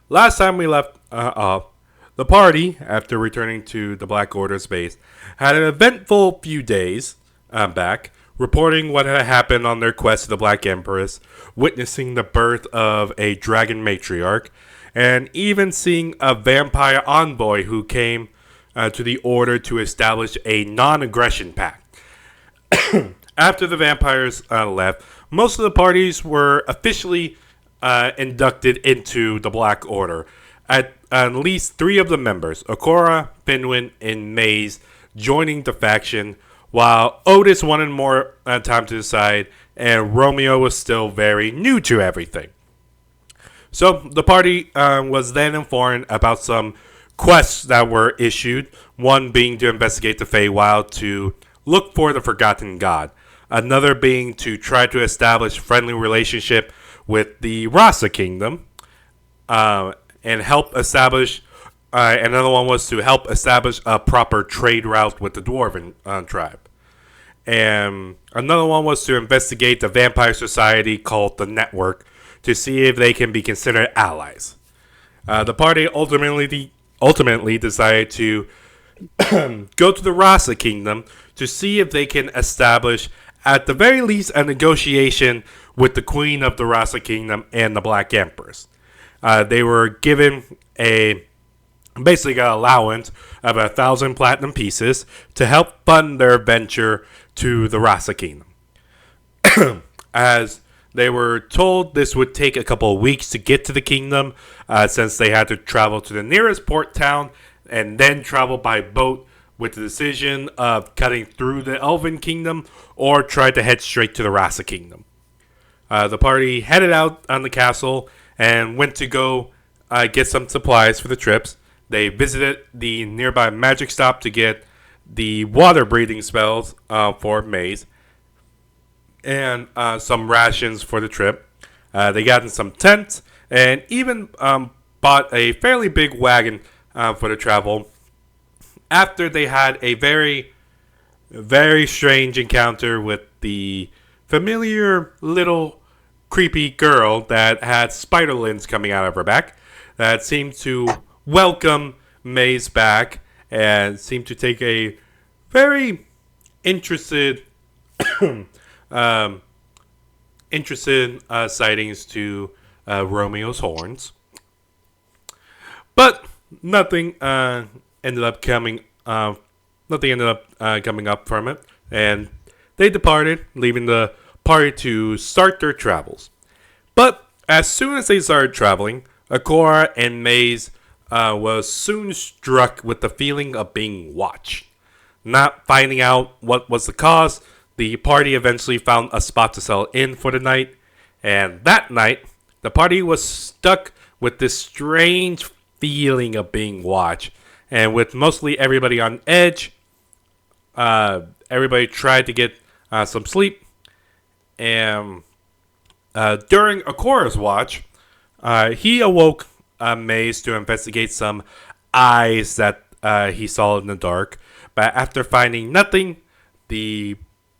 Last time we left off, the party, after returning to the Black Order's base, had an eventful few days back, reporting what had happened on their quest to the Black Empress, witnessing the birth of a dragon matriarch, and even seeing a vampire envoy who came to the Order to establish a non-aggression pact. After the vampires left, most of the parties were officially inducted into the Black Order. At least three of the members, Okora, Finwin, and Maze, joining the faction, while Otis wanted more time to decide, and Romeo was still very new to everything. So the party was then informed about some quests that were issued, one being to investigate the Feywild to look for the Forgotten God, another being to try to establish friendly relationship with the Rasa Kingdom, and help establish. Another one was to help establish a proper trade route with the Dwarven tribe. And another one was to investigate the vampire society called the Network to see if they can be considered allies. The party ultimately decided to go to the Rasa Kingdom to see if they can establish, at the very least, a negotiation with the Queen of the Rasa Kingdom and the Black Empress. They were given a basically an allowance of 1,000 platinum pieces to help fund their venture to the Rasa Kingdom. As they were told this would take a couple of weeks to get to the kingdom, since they had to travel to the nearest port town and then travel by boat, with the decision of cutting through the Elven Kingdom or try to head straight to the Rasa Kingdom. The party headed out on the castle and went to go get some supplies for the trips. They visited the nearby magic stop to get the water breathing spells for Maze and some rations for the trip. They got in some tents and even bought a fairly big wagon for the travel after they had a very, very strange encounter with the familiar little creepy girl that had spider limbs coming out of her back that seemed to welcome Maze back and seemed to take a very interested um, interested sightings to Romeo's horns. But nothing ended up coming. Nothing ended up coming up from it, and they departed, leaving the party to start their travels. But as soon as they started traveling, Akora and Maze was soon struck with the feeling of being watched. Not finding out what was the cause, the party eventually found a spot to settle in for the night, and that night, the party was stuck with this strange feeling of being watched. And with mostly everybody on edge, everybody tried to get some sleep. And during Akora's watch, he awoke Maze to investigate some eyes that he saw in the dark. But after finding nothing, the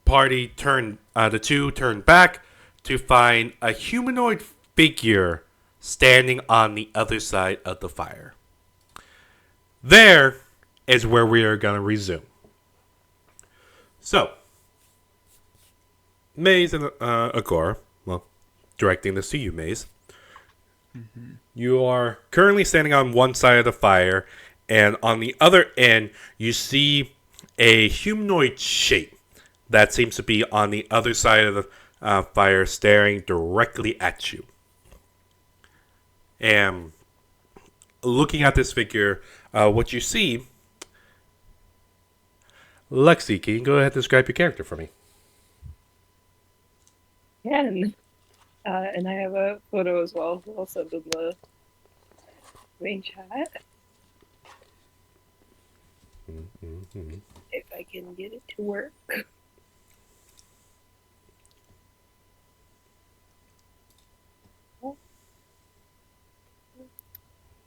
the two turned back to find a humanoid figure standing on the other side of the fire. There is where we are going to resume. So, Maze and Agor, well, directing this to you, Maze. You are currently standing on one side of the fire, and on the other end, you see a humanoid shape that seems to be on the other side of the fire, staring directly at you. And looking at this figure, what you see, Lexi, can you go ahead and describe your character for me? Can. And I have a photo as well. I'll send in the main chat Mm-hmm. if I can get it to work.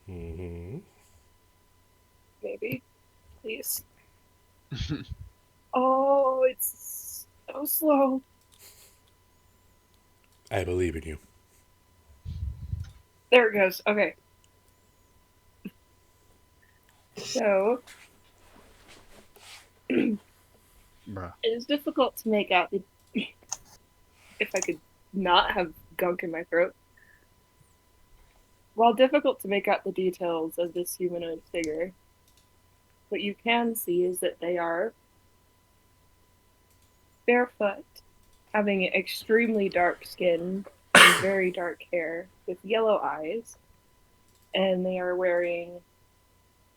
Mm-hmm. Maybe. Please. Oh, it's so slow. I believe in you. There it goes. Okay. So it Bruh. is difficult to make out the. If I could not have gunk in my throat. While difficult to make out the details of this humanoid figure, what you can see is that they are barefoot, having extremely dark skin and very dark hair with yellow eyes, and they are wearing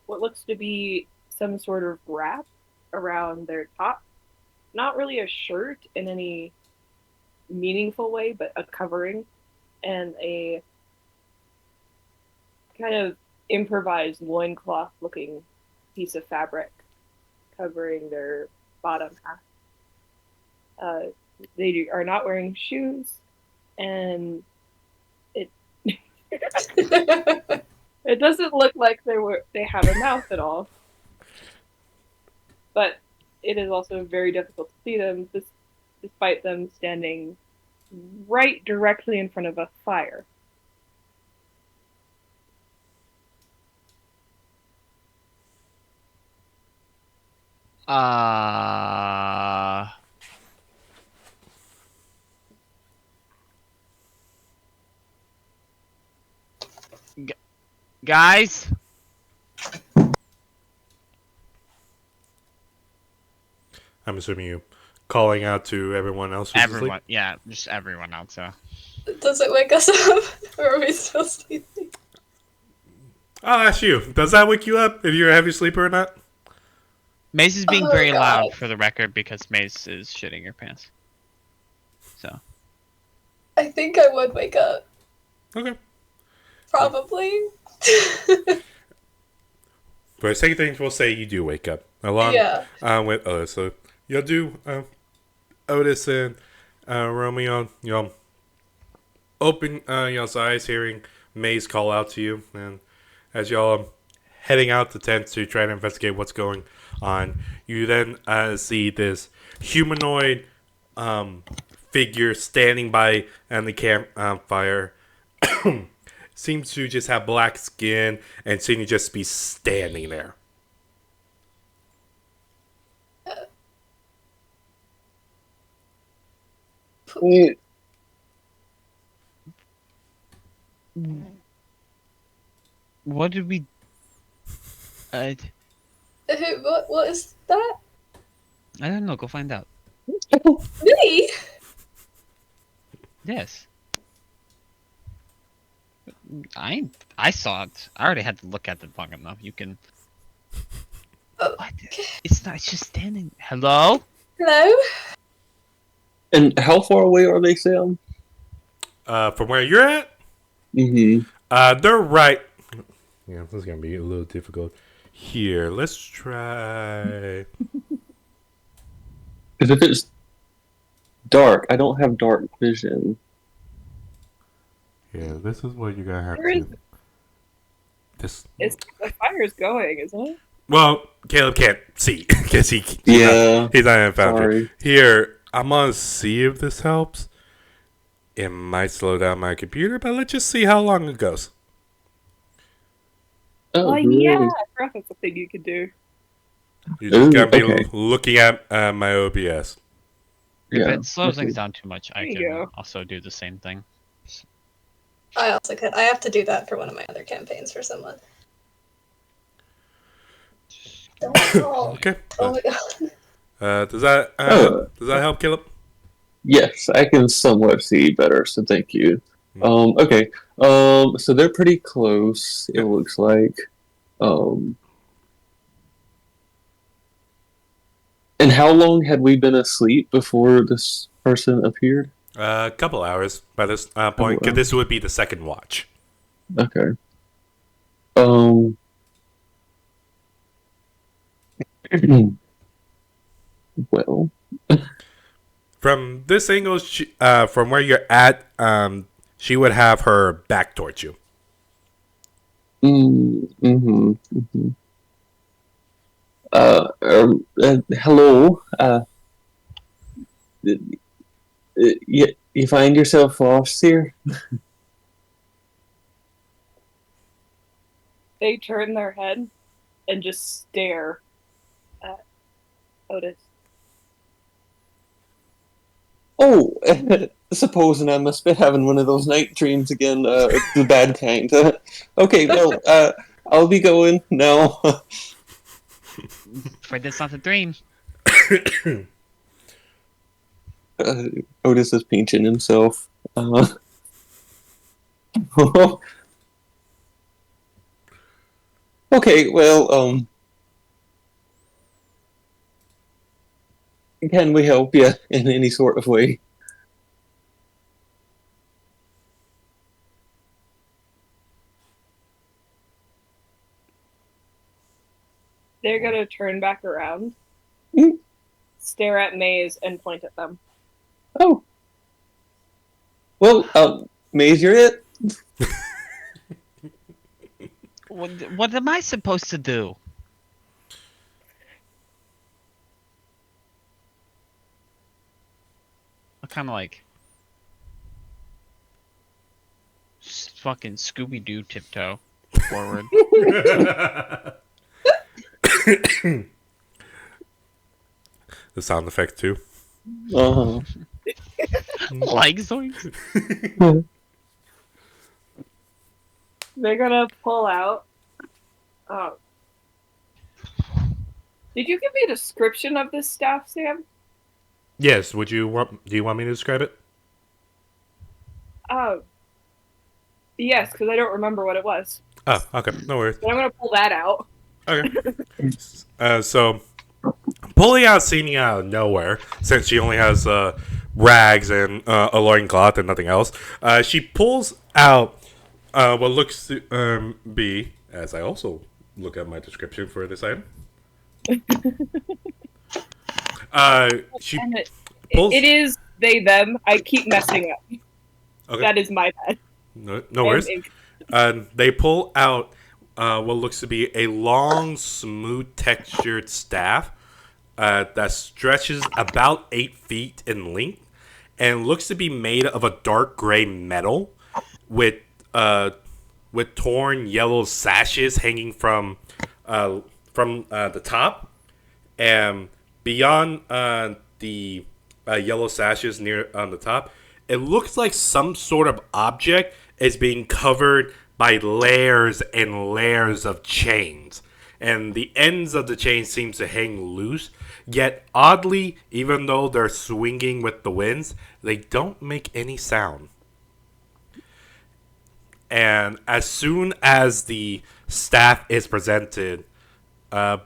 what looks to be some sort of wrap around their top. Not really a shirt in any meaningful way, but a covering and a kind of improvised loincloth looking piece of fabric covering their bottom half. They are not wearing shoes, and it it doesn't look like they have a mouth at all. But it is also very difficult to see them, despite them standing right directly in front of a fire. Uh, guys, I'm assuming you calling out to everyone else who's everyone, asleep. yeah, just everyone else. Does it wake us up? Or are we still sleeping? I'll ask you. Does that wake you up if you're a heavy sleeper or not? Mace is being Oh, very God. loud for the record because Mace is shitting your pants. So I think I would wake up. Okay. Probably. For the sake of things, we'll say you do wake up. Along Yeah. with Otis. So you'll do Otis and Romeo. You'll open y'all's eyes, hearing Maze call out to you. And as y'all heading out the tent to try to investigate what's going on, you then see this humanoid figure standing by the campfire. Seems to just have black skin and seem to just be standing there. what did we? What is that? I don't know. Go find out. Me? Yes. I saw it. I already had to look at it long enough. You can. Oh, What? okay. It's not. It's just standing. Hello. Hello? And how far away are they, Sam? From where you're at, Mm-hmm. they're right. Yeah, this is gonna be a little difficult. Here, let's try. Because if it's dark, I don't have dark vision. Yeah, this is what you're gonna have Where is to. This. the fire's going, isn't it? Well, Caleb can't see because he's Yeah. not in foundry. Sorry. Here, I'm gonna see if this helps. It might slow down my computer, but let's just see how long it goes. Oh, Yeah, really? I forgot that's a thing you could do. You're just Ooh, gonna be okay. looking at my OBS. If Yeah, it slows okay. things down too much, I There you can go. also do the same thing. I also could. I have to do that for one of my other campaigns for someone. Oh, Okay. oh my god. Does that Oh. help, Caleb? Yes, I can somewhat see better, so thank you. Hmm. Okay. So they're pretty close, it looks like. And how long had we been asleep before this person appeared? A couple hours by this point, Couple because this would be the second watch. Okay. Well, From this angle, from where you're at, she would have her back towards you. mm-hmm. Hello. You find yourself lost here? They turn their head and just stare at Otis. Oh, supposing I must be having one of those night dreams again, the bad kind. Okay, well, I'll be going now. Afraid that's not a dream. Otis is pinching himself. Okay, well, can we help you in any sort of way? They're gonna turn back around, Mm. stare at Maze, and point at them. Oh. Well, Maze, you're it. What am I supposed to do? I kind of like fucking Scooby Doo tiptoe forward. The sound effect too. Uh-huh. Like zoinks. They're gonna pull out. Oh. Did you give me a description of this staff, Sam? Yes. Do you want me to describe it? Oh. Yes, because I don't remember what it was. Oh, okay. No worries. But I'm gonna pull that out. Okay. So, pulling out Sini out of nowhere, since she only has rags and a loincloth and nothing else, she pulls out what looks to be, as I also look at my description for this item. She And pulls. it is they, them. I keep messing up. Okay. That is my bad. No worries. They pull out what looks to be a long, smooth textured staff that stretches about 8 feet in length and looks to be made of a dark gray metal with torn yellow sashes hanging from the top, and beyond the yellow sashes near on the top, it looks like some sort of object is being covered by layers and layers of chains. And the ends of the chains seems to hang loose. Yet, oddly, even though they're swinging with the winds, they don't make any sound. And as soon as the staff is presented, technically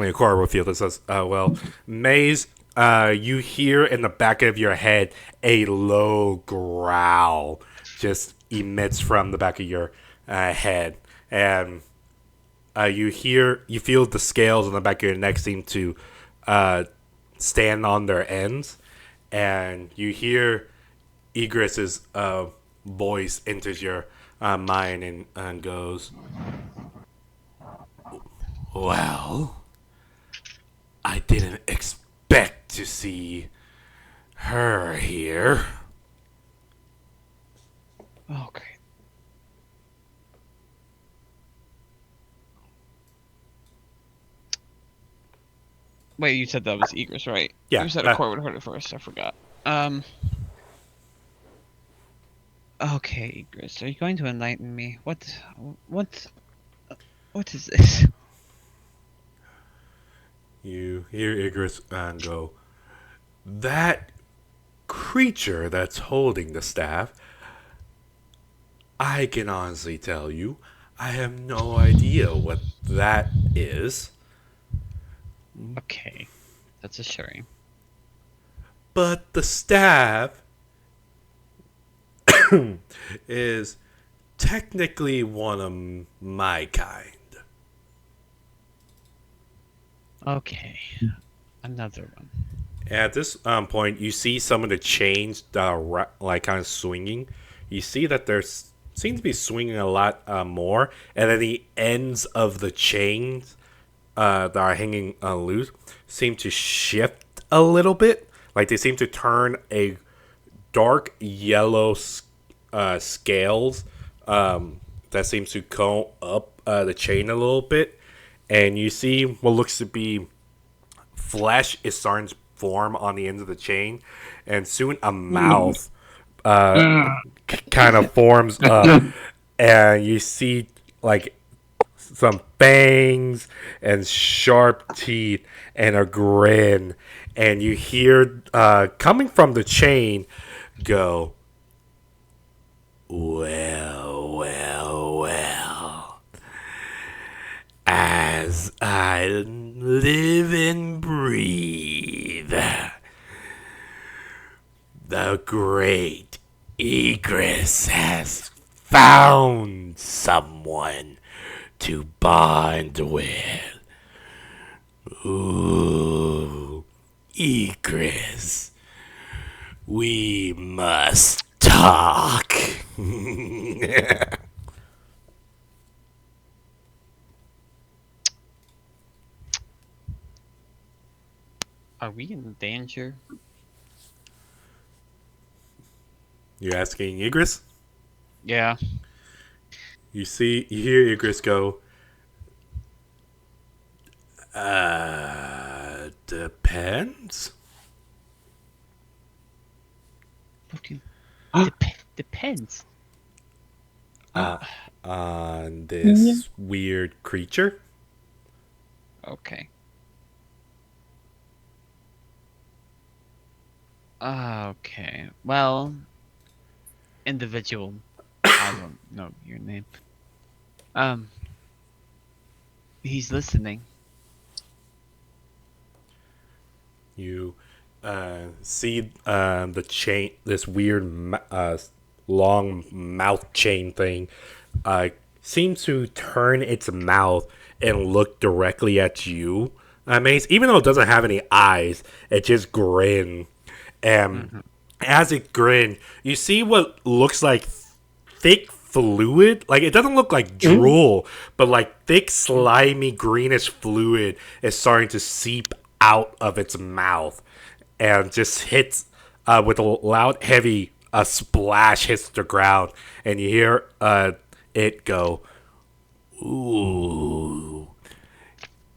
a Cora will feel this as well. Maze, you hear in the back of your head a low growl just emits from the back of your head, and you feel the scales on the back of your neck seem to stand on their ends, and you hear Egris's voice enters your mind and goes, "Well, I didn't expect to see her here." Okay. Wait, you said that was Egris, right? Yeah, You said a core would heard it first. I forgot. Okay, Egris, are you going to enlighten me? What is this? You hear Igris go, "That creature that's holding the staff, I can honestly tell you, I have no idea what that is. Okay, that's assuring. But the staff is technically one of my kind." Okay, another one. At this point, you see some of the chains that are kind of swinging. You see that there's seems to be swinging a lot more, and then the ends of the chains that are hanging loose seem to shift a little bit. Like they seem to turn a dark yellow scales that seems to go up the chain a little bit, and you see what looks to be flesh is starting to form on the ends of the chain, and soon a mouth kind of forms up, and you see like some fangs and sharp teeth and a grin, and you hear coming from the chain go, well, well, well. As I live and breathe, the great Egress has found someone to bond with. Ooh, Egress, we must talk. Are we in danger? You're asking Igris? Yeah. You hear Igris go, depends? What do you... depends. On this weird creature? Okay. Okay. Well, individual. I don't know your name. He's listening. You see the chain, this weird long mouth chain thing, seems to turn its mouth and look directly at you, Mace. Even though it doesn't have any eyes, it just grins. And as it grins, you see what looks like thick fluid. Like, it doesn't look like drool, but like thick, slimy, greenish fluid is starting to seep out of its mouth and just hits with a loud, heavy splash, hits the ground, and you hear it go, ooh,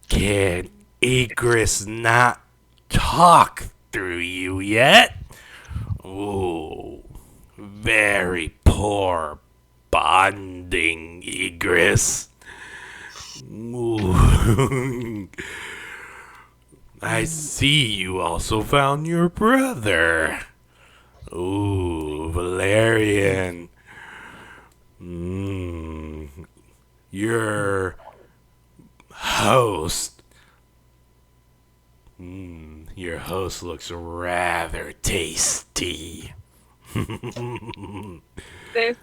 can Igris not talk through you yet? Ooh, very poor bonding, Igris. Ooh. I see you also found your brother. Ooh, Valerian. Your host. Your host looks rather tasty. This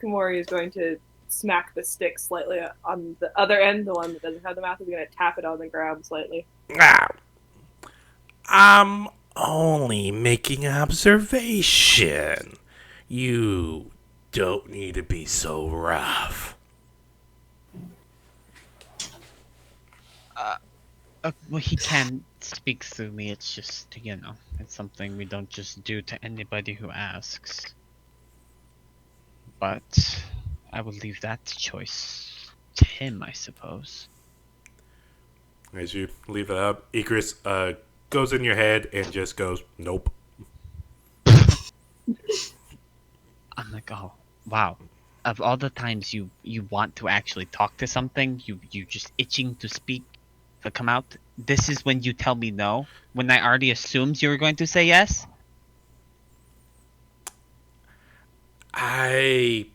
Komori is going to smack the stick slightly on the other end, the one that doesn't have the mouth. Is going to tap it on the ground slightly. Ah, I'm only making observation. You don't need to be so rough. Well, he can speak through me. It's just, it's something we don't just do to anybody who asks. But I will leave that choice to him, I suppose. As you leave it up, Igris goes in your head and just goes, nope. I'm like, oh, wow. Of all the times you want to actually talk to something, you just itching to speak, to come out, this is when you tell me no? When I already assumed you were going to say yes? I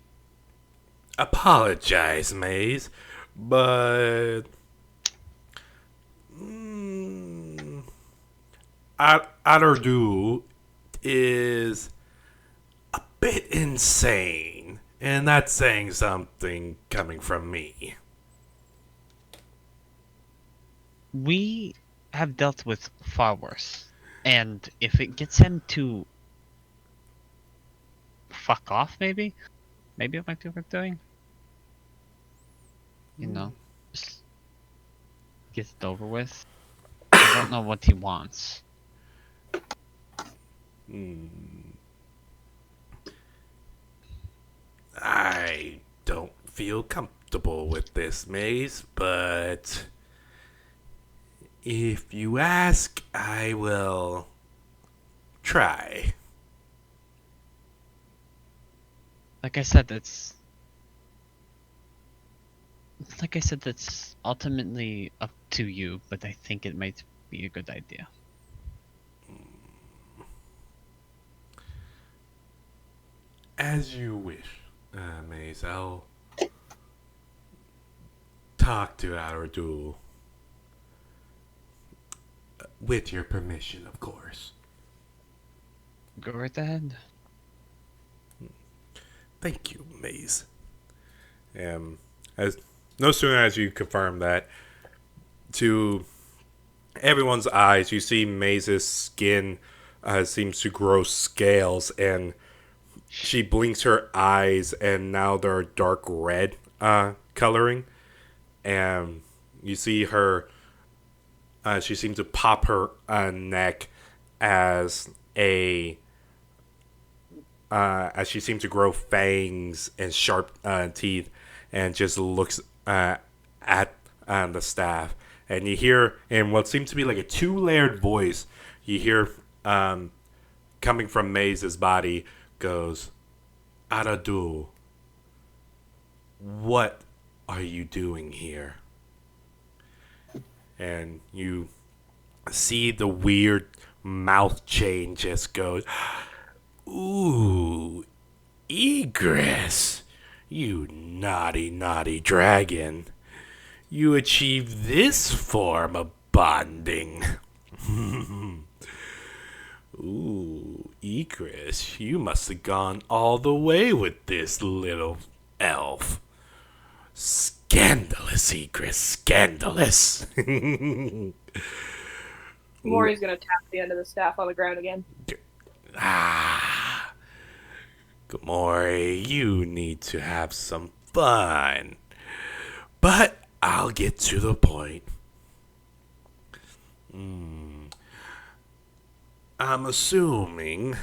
apologize, Maze, but Adardu is a bit insane, and that's saying something coming from me. We have dealt with far worse. And if it gets him to fuck off, maybe it might be worth doing. Just get it over with. I don't know what he wants. I don't feel comfortable with this maze, but if you ask, I will try. Like I said, that's ultimately up to you, but I think it might be a good idea. As you wish, Maze. I'll talk to our duel. With your permission, of course. Go right ahead. Thank you, Maze. As no sooner as you confirm that, to everyone's eyes, you see Maze's skin seems to grow scales, and she blinks her eyes, and now they're dark red coloring. And you see her. She seems to pop her neck as as she seems to grow fangs and sharp teeth, and just looks at the staff. And you hear in what seems to be like a two-layered voice, you hear coming from Maze's body goes, "Aradu, what are you doing here?" And you see the weird mouth chain just goes, "Ooh, Egress, you naughty, naughty dragon. You achieved this form of bonding." "Ooh, Egress, you must have gone all the way with this little elf. Scandalous, Egress, scandalous." Mori's gonna tap the end of the staff on the ground again. Ah, Gamori, you need to have some fun. But I'll get to the point. I'm assuming,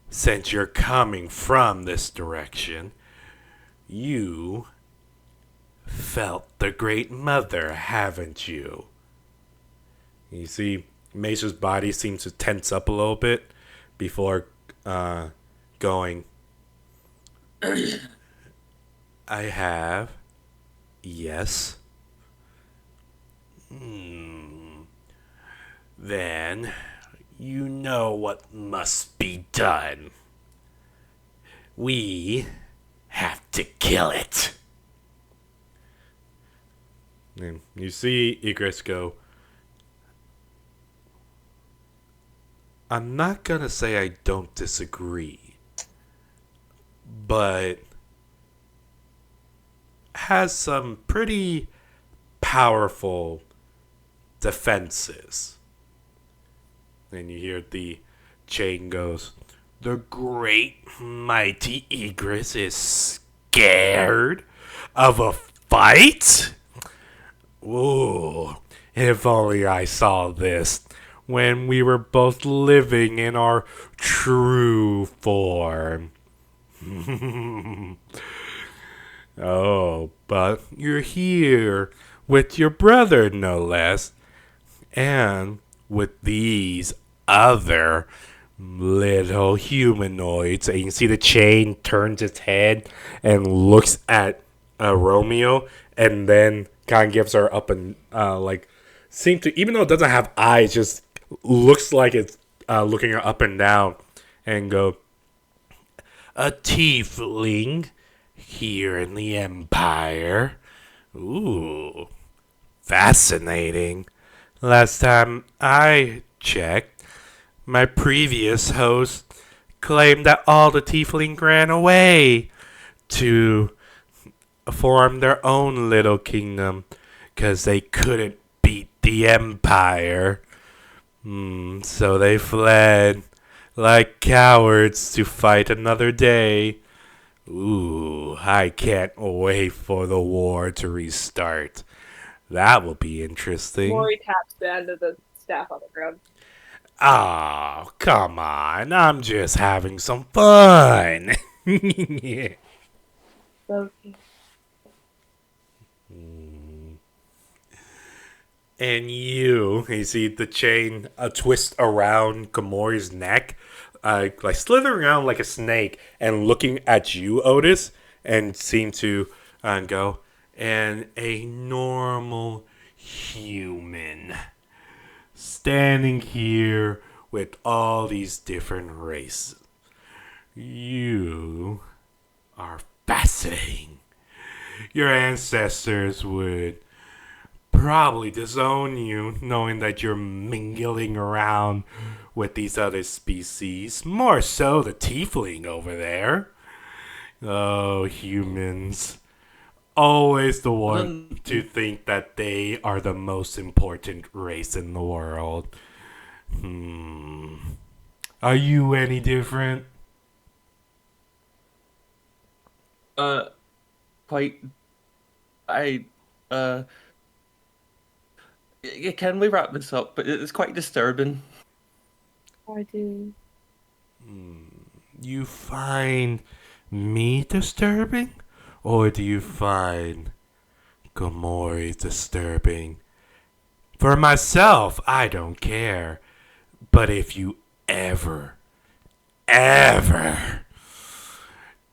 since you're coming from this direction, you felt the Great Mother, haven't you? You see, Mace's body seems to tense up a little bit before going, "I have, yes." Then you know what must be done. We have to kill it. And you see Egress go, "I'm not gonna say I don't disagree, but has some pretty powerful defenses." Then you hear the chain goes, "The great mighty Egress is scared of a fight? Ooh, if only I saw this when we were both living in our true form." "Oh, but you're here with your brother, no less, and with these other little humanoids." And you see the chain turns its head and looks at Romeo, and then kind of gives her up and seem to, even though it doesn't have eyes, just looks like it's looking her up and down, and go, "A tiefling here in the Empire? Ooh, fascinating. Last time I checked, my previous host claimed that all the tiefling ran away to form their own little kingdom because they couldn't beat the Empire. So they fled like cowards to fight another day. Ooh, I can't wait for the war to restart. That will be interesting." Mori taps the end of the staff on the ground. "Oh, come on. I'm just having some fun." Okay. And you see the chain twist around Gamori's neck, like slithering around like a snake and looking at you, Otis, and seem to go, and a normal human standing here with all these different races. You are fascinating. Your ancestors would probably disown you knowing that you're mingling around with these other species. More so the tiefling over there. Oh, humans. Always the one to think that they are the most important race in the world. Are you any different? Quite. I. Can we wrap this up? But it's quite disturbing. I do. You find me disturbing? Or do you find Gamori disturbing? For myself, I don't care. But if you ever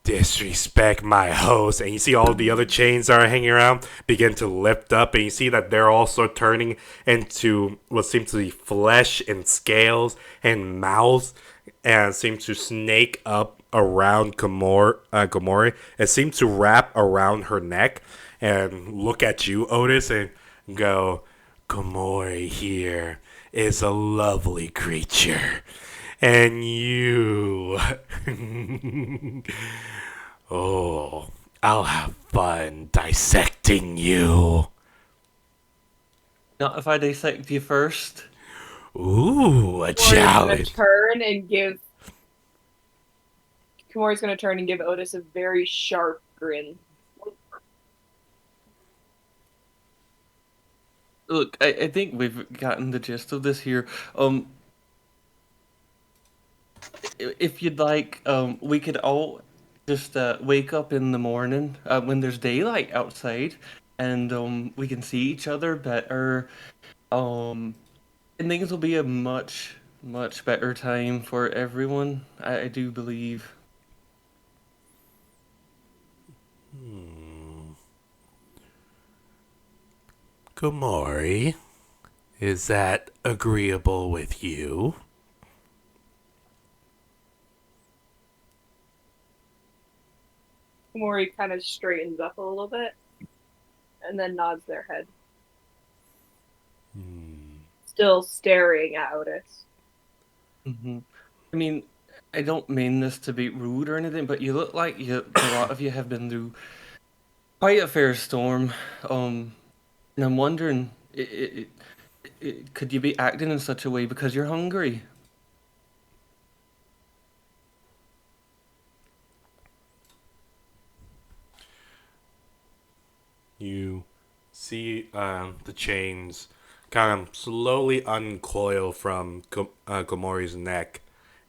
disrespect my host, and you see all the other chains that are hanging around begin to lift up, and you see that they're also turning into what seems to be flesh and scales and mouths, and seem to snake up around Gamori. It seems to wrap around her neck and look at you, Otis, and go, Gamori here is a lovely creature. And you. Oh, I'll have fun dissecting you. Not if I dissect you first. Ooh, a challenge. Kimori's gonna turn and give Otis a very sharp grin. Look, I think we've gotten the gist of this here. If you'd like, we could all just wake up in the morning when there's daylight outside, and we can see each other better. And things will be a much, much better time for everyone. I do believe. Gamori, is that agreeable with you? Kimori kind of straightens up a little bit and then nods their head. Still staring at Otis. I mean, I don't mean this to be rude or anything, but you look like a lot of you have been through quite a fair storm. And I'm wondering, could you be acting in such a way because you're hungry? You see the chains kind of slowly uncoil from Gamori's neck,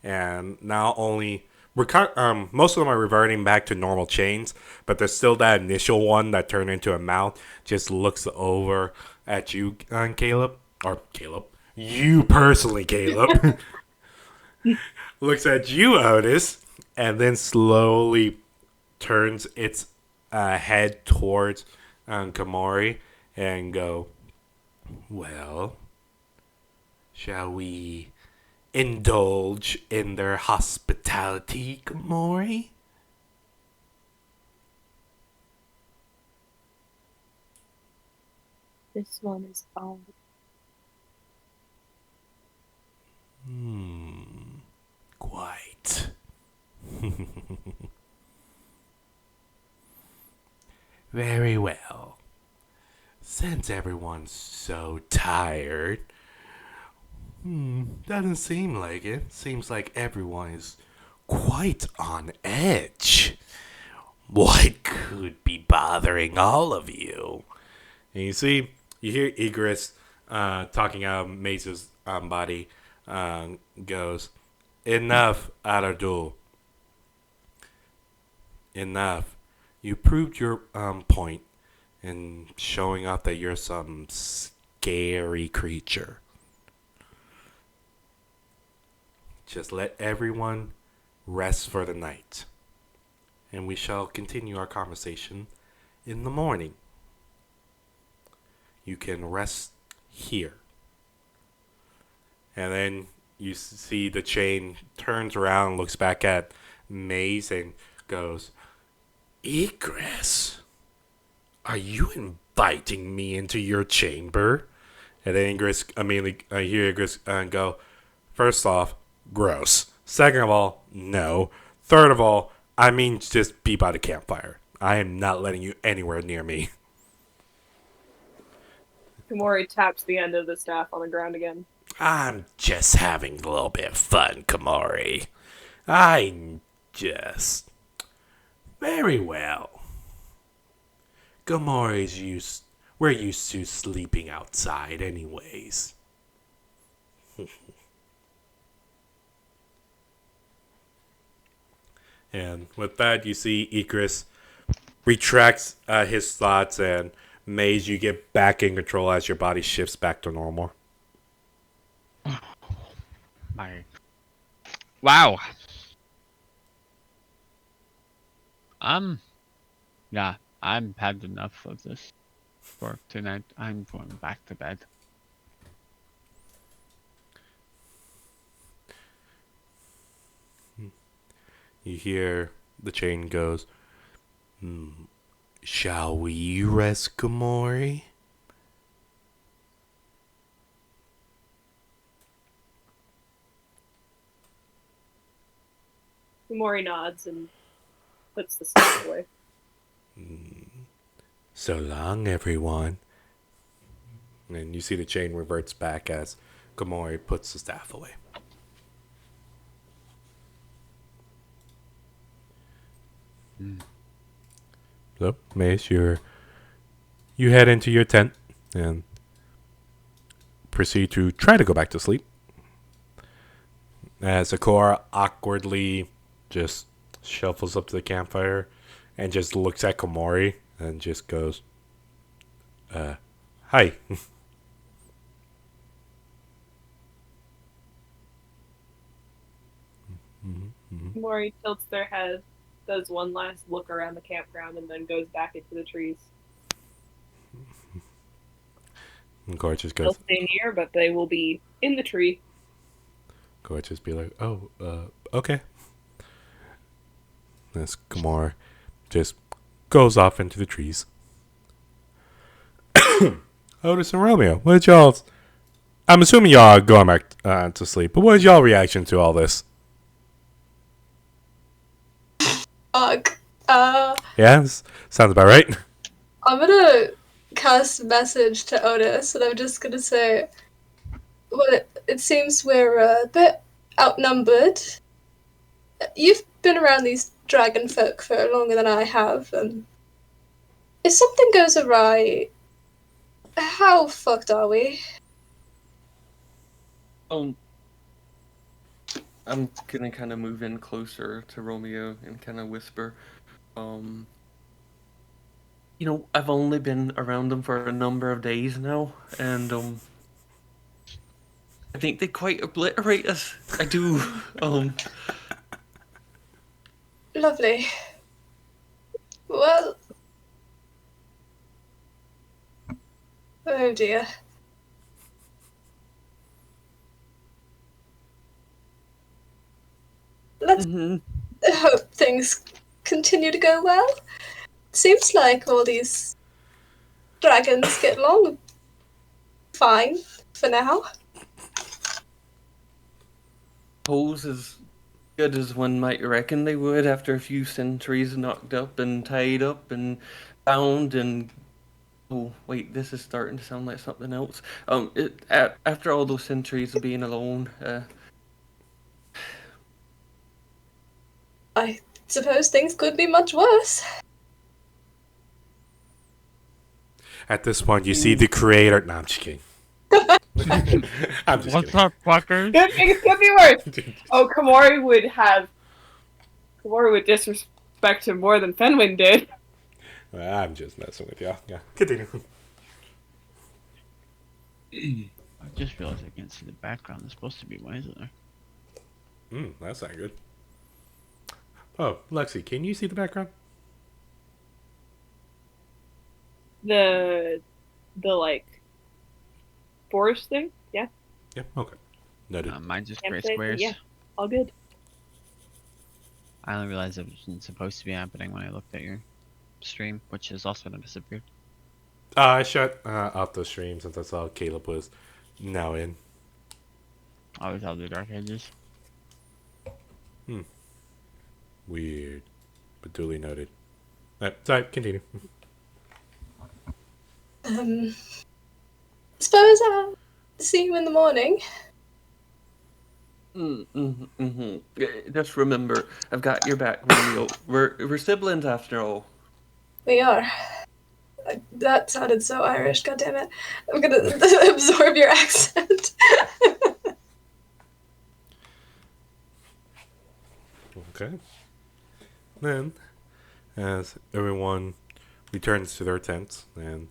and now only most of them are reverting back to normal chains, but there's still that initial one that turned into a mouth. Just looks over at you, Caleb, you personally, Caleb. Looks at you, Otis, and then slowly turns its head towards Gamori and go, well, shall we indulge in their hospitality, Gamori? This one is odd. Quite. Very well. Since everyone's so tired, doesn't seem like it. Seems like everyone is quite on edge. What could be bothering all of you? And you hear Egress talking out of Mace's body, goes, enough, Aradul. Enough. You proved your point in showing off that you're some scary creature. Just let everyone rest for the night, and we shall continue our conversation in the morning. You can rest here. And then you see the chain turns around, looks back at Maze, and goes, Egress, are you inviting me into your chamber? And then Egress immediately hear Egress go, first off, gross. Second of all, no. Third of all, I mean just be by the campfire. I am not letting you anywhere near me. Komori taps the end of the staff on the ground again. I'm just having a little bit of fun, Komori. I'm just... Very well. We're used to sleeping outside anyways. And with that, you see Ikris retracts his thoughts, and Maze, you get back in control as your body shifts back to normal. Wow. Yeah, I've had enough of this for tonight. I'm going back to bed. You hear the chain goes, shall we rest, Komori? Komori nods and puts the staff away. So long, everyone. And you see the chain reverts back as Komori puts the staff away. So, Mace, you head into your tent and proceed to try to go back to sleep. As Akora awkwardly just shuffles up to the campfire and just looks at Komori and just goes, hi. Komori tilts their head, does one last look around the campground, and then goes back into the trees. And Gorgeous They'll goes, stay near, but they will be in the tree. Gorgeous be like, okay. This Komori just goes off into the trees. Otis and Romeo, what did y'all's... I'm assuming y'all are going back to sleep, but what is y'all reaction to all this? Ugh. Yeah, sounds about right. I'm gonna cast a message to Otis, and I'm just gonna say, well, it seems we're a bit outnumbered. You've been around these dragon folk for longer than I have, and if something goes awry, how fucked are we? I'm gonna kind of move in closer to Romeo and kind of whisper, I've only been around them for a number of days now, and I think they quite obliterate us. I do. Lovely. Well, oh dear. Let's hope things continue to go well. Seems like all these dragons get along fine for now. Pose as good as one might reckon they would after a few centuries knocked up and tied up and bound and... Oh, wait, this is starting to sound like something else. After all those centuries of being alone, I suppose things could be much worse. At this point, you see the creator... No, I'm just kidding. I'm just What's kidding. up, fuckers? It could be worse. Oh, Komori would disrespect him more than Fenwin did. I'm just messing with y'all. Yeah, continue. I just realized I can't see the background. It's supposed to be wiser. That's not good. Oh, Lexi, can you see the background? The like forest thing? Yeah. Yeah, okay. Noted. Mine just Can't gray say anything. squares. Yeah. All good. I only realized it wasn't supposed to be happening when I looked at your stream, which has also now disappeared. I shut off the stream since I saw Caleb was now in. Always have the dark edges. Weird, but duly noted. Sorry, continue. Suppose I'll see you in the morning. Just remember, I've got your back, Romeo. We're siblings after all. We are. That sounded so Irish, goddammit. I'm gonna absorb your accent. Okay. Then, as everyone returns to their tents and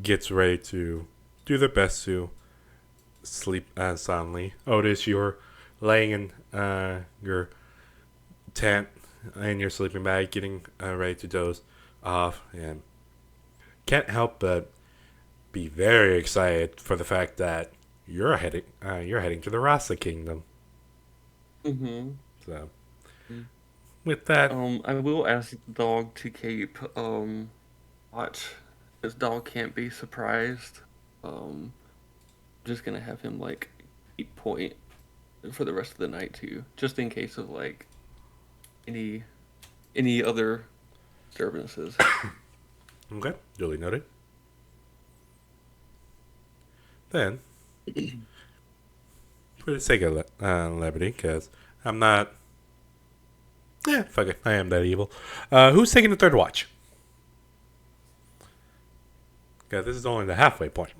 gets ready to do their best to sleep soundly, Otis, you're laying in your tent in your sleeping bag, getting ready to doze off, and can't help but be very excited for the fact that you're heading to the Rasa Kingdom. Mm-hmm. So, with that, I will ask the dog to keep watch. This dog can't be surprised. Just gonna have him like keep point for the rest of the night too, just in case of like any other disturbances. okay, duly noted. Then, for the sake of levity, because I'm not. Yeah, fuck it, I am that evil. Who's taking the third watch? Because this is only the halfway point.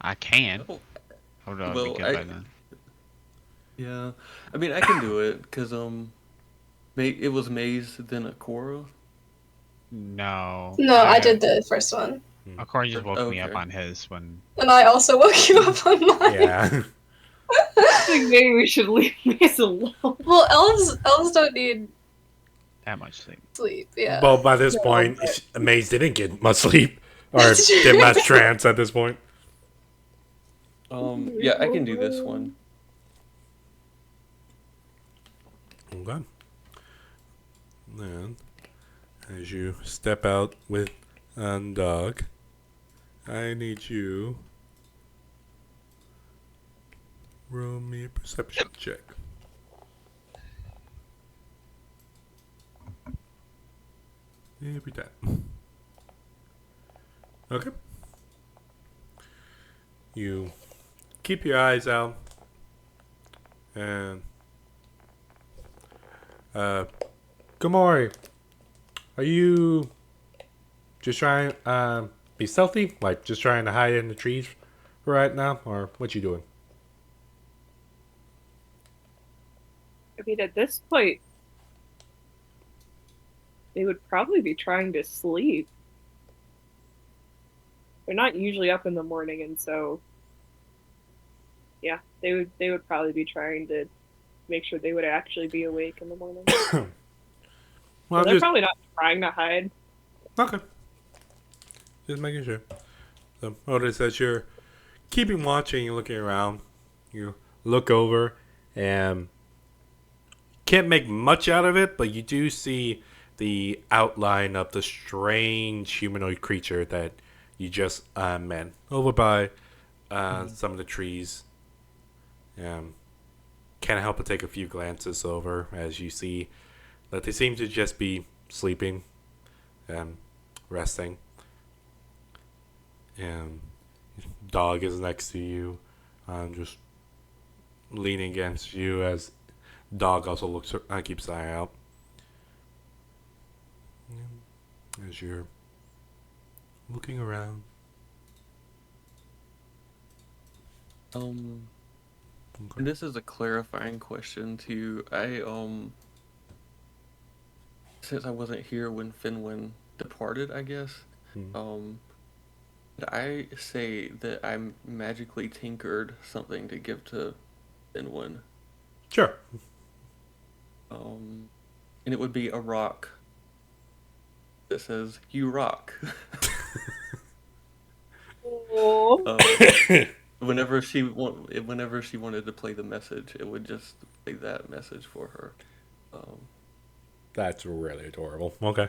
I can. Oh, Hold on, well, be good by then. yeah, I mean I can do it because it was Maze then Akora. No. No, I did the first one. Akora just woke me up Okay. on his when. And I also woke you up on mine. Yeah. I think maybe we should leave Maze alone. Well, elves don't need That much sleep. sleep, yeah. Well, by this No, point, but- Maze didn't get much sleep. Or That's true. get much trance at this point. Yeah, I can do this one. Okay. Then, as you step out with dog, I need you roll me a perception check. Every time. Okay. You keep your eyes out and Gamori, are you just trying be stealthy? Like just trying to hide in the trees right now? Or what you doing? I mean, at this point, they would probably be trying to sleep. They're not usually up in the morning, and so yeah, they would probably be trying to make sure they would actually be awake in the morning. Well, So they're probably not trying to hide. okay. Just making sure. So notice that you're keeping watch and you're looking around. You look over and can't make much out of it, but you do see the outline of the strange humanoid creature that you just met over by some of the trees. Can't help but take a few glances over as you see that they seem to just be sleeping and resting. And dog is next to you, just leaning against you as dog also keeps an eye out. As you're looking around. And this is a clarifying question too. Since I wasn't here when Finwin departed, I guess. Did I say that I magically tinkered something to give to Finwin? Sure. And it would be a rock that says "You rock." Oh. Whenever she wanted to play the message, it would just play that message for her. That's really adorable. Okay.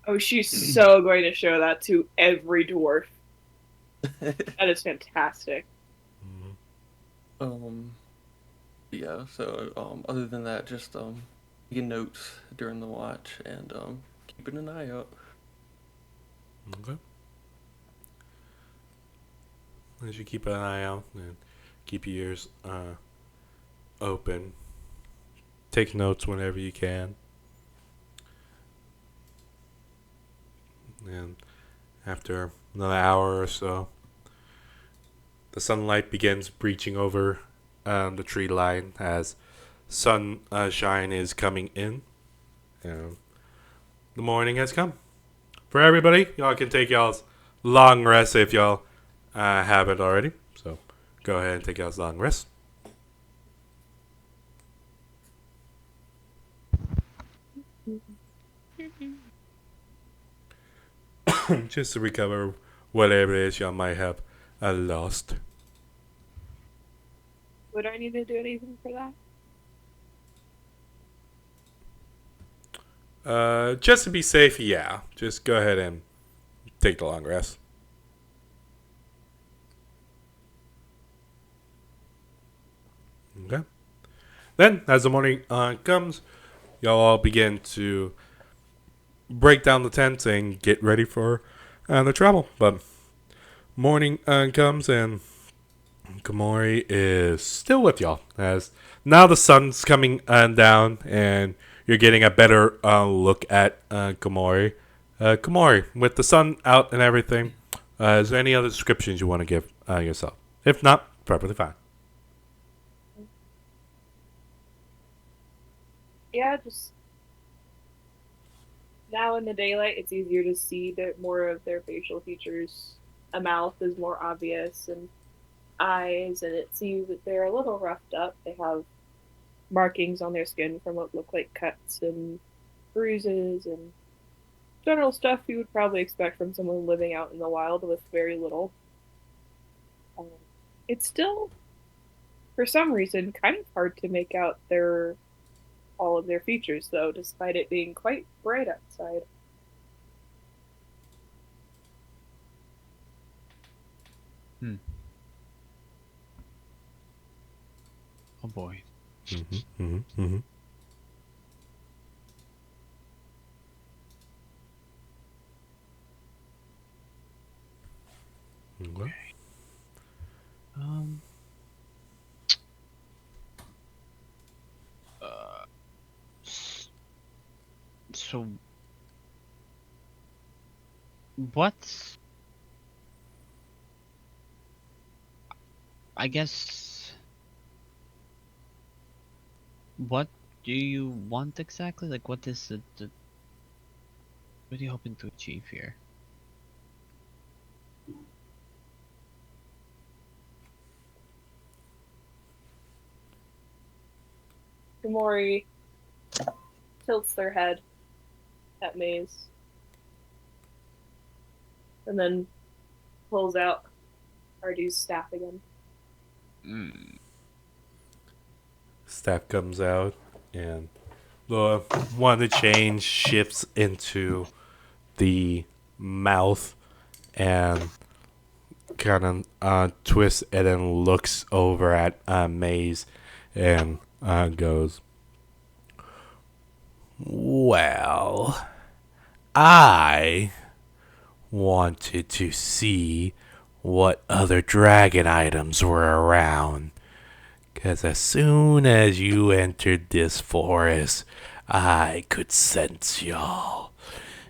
Oh, she's so going to show that to every dwarf. That is fantastic. Yeah. So, other than that, just taking notes during the watch and keeping an eye out. Okay. As you keep an eye out and keep your ears open, take notes whenever you can. And after another hour or so, the sunlight begins breaching over the tree line as sunshine is coming in. And the morning has come. For everybody, y'all can take y'all's long rest if y'all haven't already. So go ahead and take y'all's long rest. Just to recover whatever it is y'all might have lost. Would I need to do anything for that? Just to be safe, yeah. Just go ahead and take the long rest. Okay. Then, as the morning comes, y'all all begin to break down the tents and get ready for the travel. But morning comes and Gamori is still with y'all. As now the sun's coming down and you're getting a better look at Gamori. Gamori, with the sun out and everything, is there any other descriptions you want to give yourself? If not, perfectly fine. Yeah, just now in the daylight, it's easier to see that more of their facial features. A mouth is more obvious, and eyes, and it seems that they're a little roughed up. They have markings on their skin from what look like cuts and bruises and general stuff you would probably expect from someone living out in the wild with very little. It's still, for some reason, kind of hard to make out all of their features, though, despite it being quite bright outside. Oh boy. Okay. So what's I guess what do you want exactly? Like what is what are you hoping to achieve here? Gamori tilts their head at Maze and then pulls out Ardu's staff again. Staff comes out, and the one of the chains shifts into the mouth and kind of twists and then looks over at Maze and goes, "Well, I wanted to see what other dragon items were around. Because as soon as you entered this forest, I could sense y'all.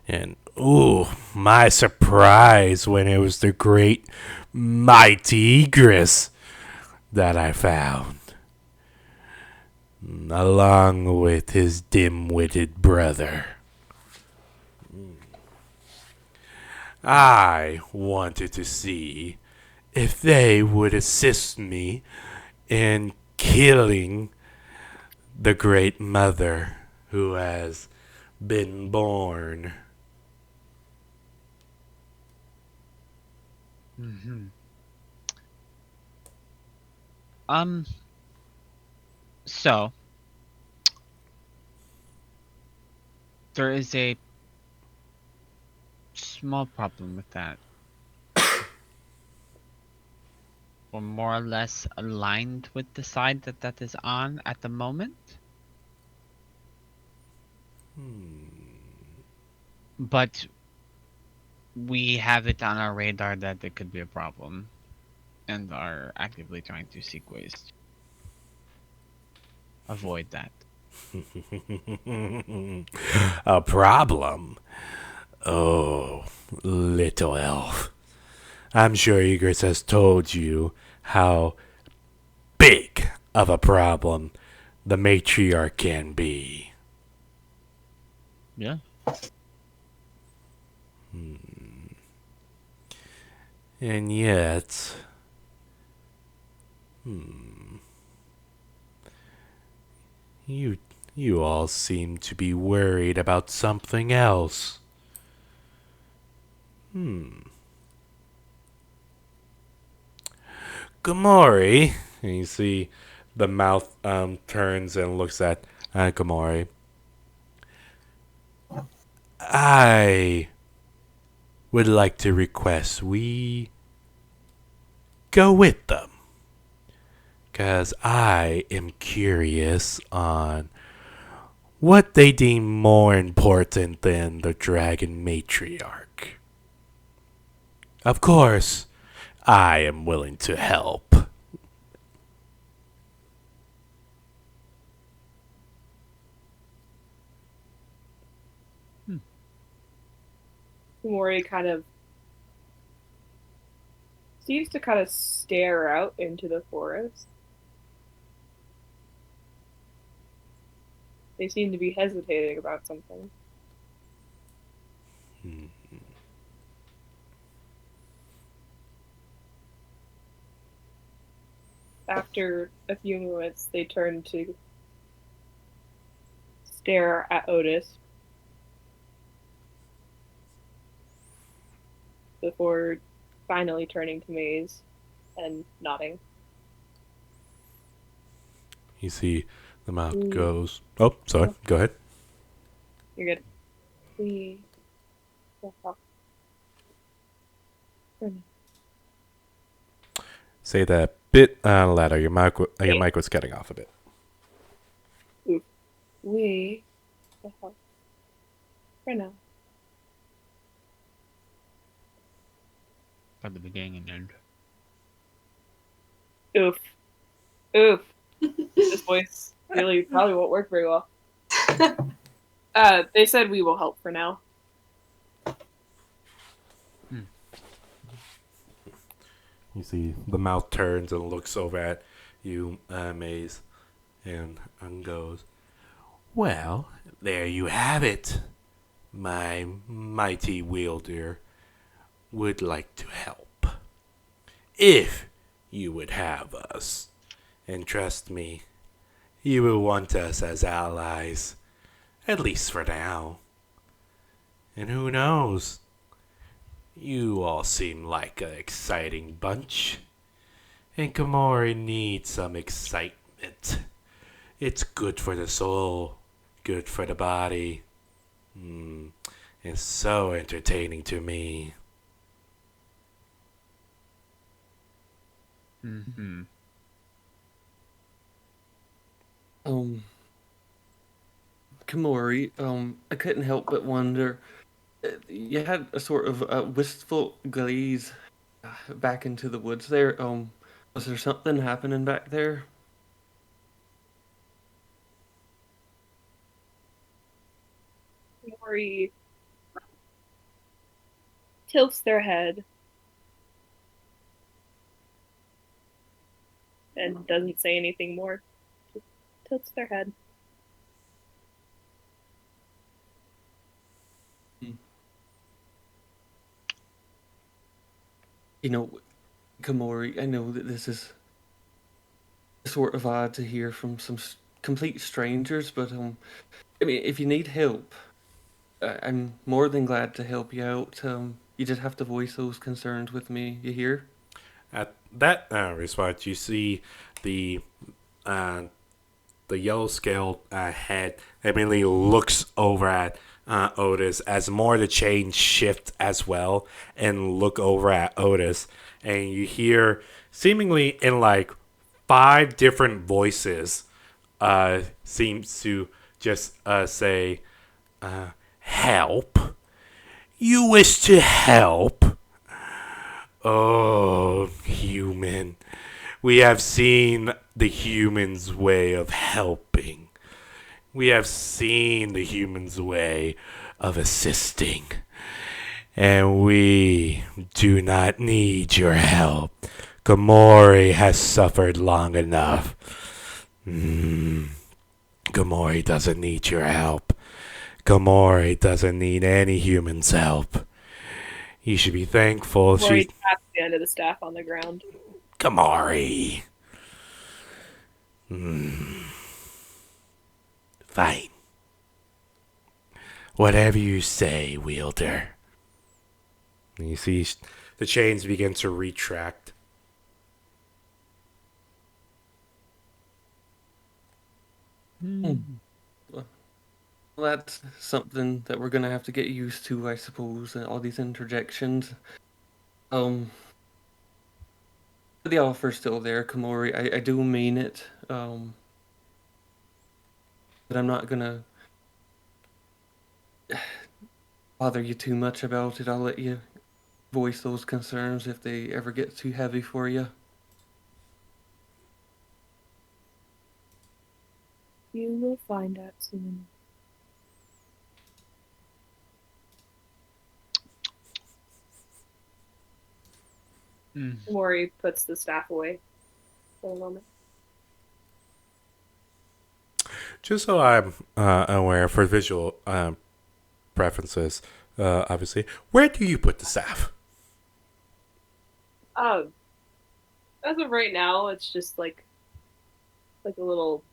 And, ooh, my surprise when it was the great mighty egress that I found, along with his dim-witted brother. I wanted to see if they would assist me in killing the great mother who has been born. Mm-hmm. So there is a small problem with that. We're more or less aligned with the side that is on at the moment. But we have it on our radar that there could be a problem and are actively trying to seek ways to avoid that. A problem? Oh, little elf. I'm sure Egress has told you how big of a problem the matriarch can be. Yeah. And yet, you all seem to be worried about something else. Gamori, and you see the mouth turns and looks at Gamori. I would like to request we go with them. Because I am curious on what they deem more important than the dragon matriarch. Of course, I am willing to help. Mori kind of seems to kind of stare out into the forest. They seem to be hesitating about something. After a few moments, they turn to stare at Otis before finally turning to Maze and nodding. You see the mouth goes. Oh, sorry. Go ahead. You're good. We will help. Say that bit louder. Your mic was cutting off a bit. We will help. For now. At the beginning and end. Oof. Oof. This voice really probably won't work very well. They said we will help for now. You see the mouth turns and looks over at you, Maze, and goes, well, there you have it. My mighty wielder would like to help. If you would have us. And trust me, you will want us as allies. At least for now. And who knows? You all seem like an exciting bunch. And Gamori needs some excitement. It's good for the soul, good for the body. It's so entertaining to me. Mm-hmm. Kamori, I couldn't help but wonder. You had a sort of wistful gaze back into the woods there. Was there something happening back there? Mori tilts their head and doesn't say anything more. Just tilts their head. You know, Komori, I know that this is sort of odd to hear from some complete strangers, but I mean, if you need help, I'm more than glad to help you out. You just have to voice those concerns with me. You hear? At that response, you see the uh, the yellow scaled head immediately looks over at Otis as more the chains shift as well and look over at Otis. And you hear, seemingly in like 5 different voices, seems to just say, help? You wish to help? Oh, human. We have seen the human's way of helping. We have seen the human's way of assisting. And we do not need your help. Gamori has suffered long enough. Gamori doesn't need your help. Gamori doesn't need any human's help. You should be thankful Rory she... taps the end of the staff on the ground. Gamori. Fine. Whatever you say, wielder. And you see the chains begin to retract. Well, that's something that we're gonna have to get used to, I suppose, and all these interjections. The offer's still there, Komori. I do mean it. But I'm not gonna bother you too much about it. I'll let you voice those concerns if they ever get too heavy for you. You will find out soon. Rory puts the staff away for a moment. Just so I'm aware for visual preferences, obviously, where do you put the staff? As of right now, it's just like a little.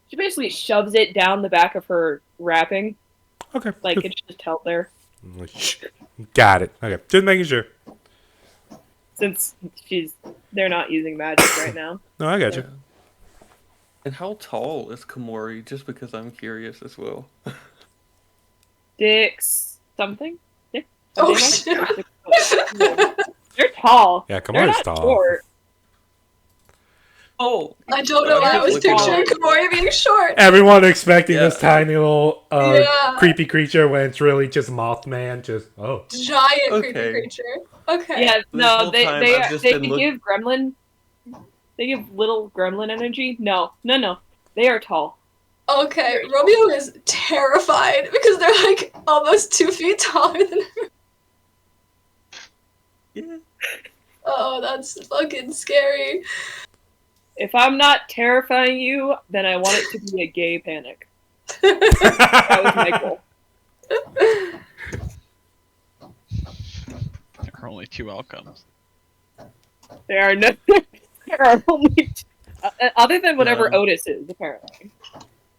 She basically shoves it down the back of her wrapping. Okay. Like it's just held there. Got it. Okay. Just making sure. Since they're not using magic right now. No, I got you. And how tall is Komori? Just because I'm curious as well. 6 something. Yeah. Oh, They shit. They're tall. Yeah, come They're on, not tall. short. Oh, I don't know why I was looking picturing at- Komori being short. Everyone expecting Yeah. this tiny little Yeah. creepy creature when it's really just Mothman. Just Giant Okay. creepy creature. Okay. Yeah, This no, whole they time they I've just they been give gremlin. They give little gremlin energy. No. They are tall. Okay, Romeo is terrified because they're like almost 2 feet taller than her. Yeah. Oh, that's fucking scary. If I'm not terrifying you, then I want it to be a gay panic. That was my goal. There are only 2 outcomes. There are no. There are only other than whatever Yeah. Otis is apparently.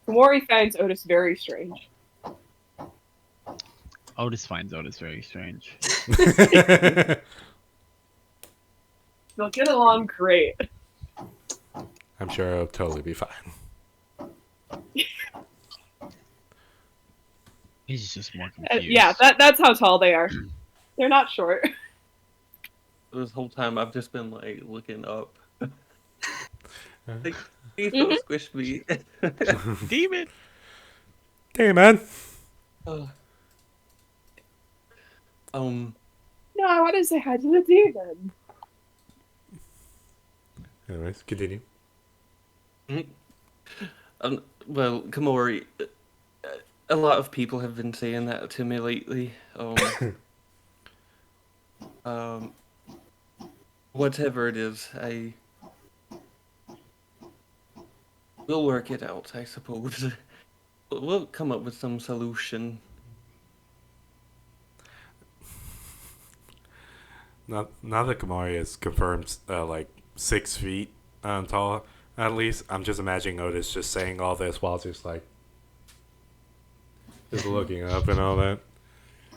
Komori finds Otis very strange. Otis finds Otis very strange. They'll get along great. I'm sure it'll totally be fine. He's just more confused. Yeah, that's how tall they are. They're not short. This whole time I've just been like looking up. Like, please Mhm. don't squish me. Demon! Hey, man. No, I want to say hi to the demon. Anyways, continue. Well, Komori, a lot of people have been saying that to me lately. Whatever it is, We'll work it out, I suppose. We'll come up with some solution. Now that Kamari is confirmed, like 6 feet tall, at least, I'm just imagining Otis just saying all this while just like just looking up and all that.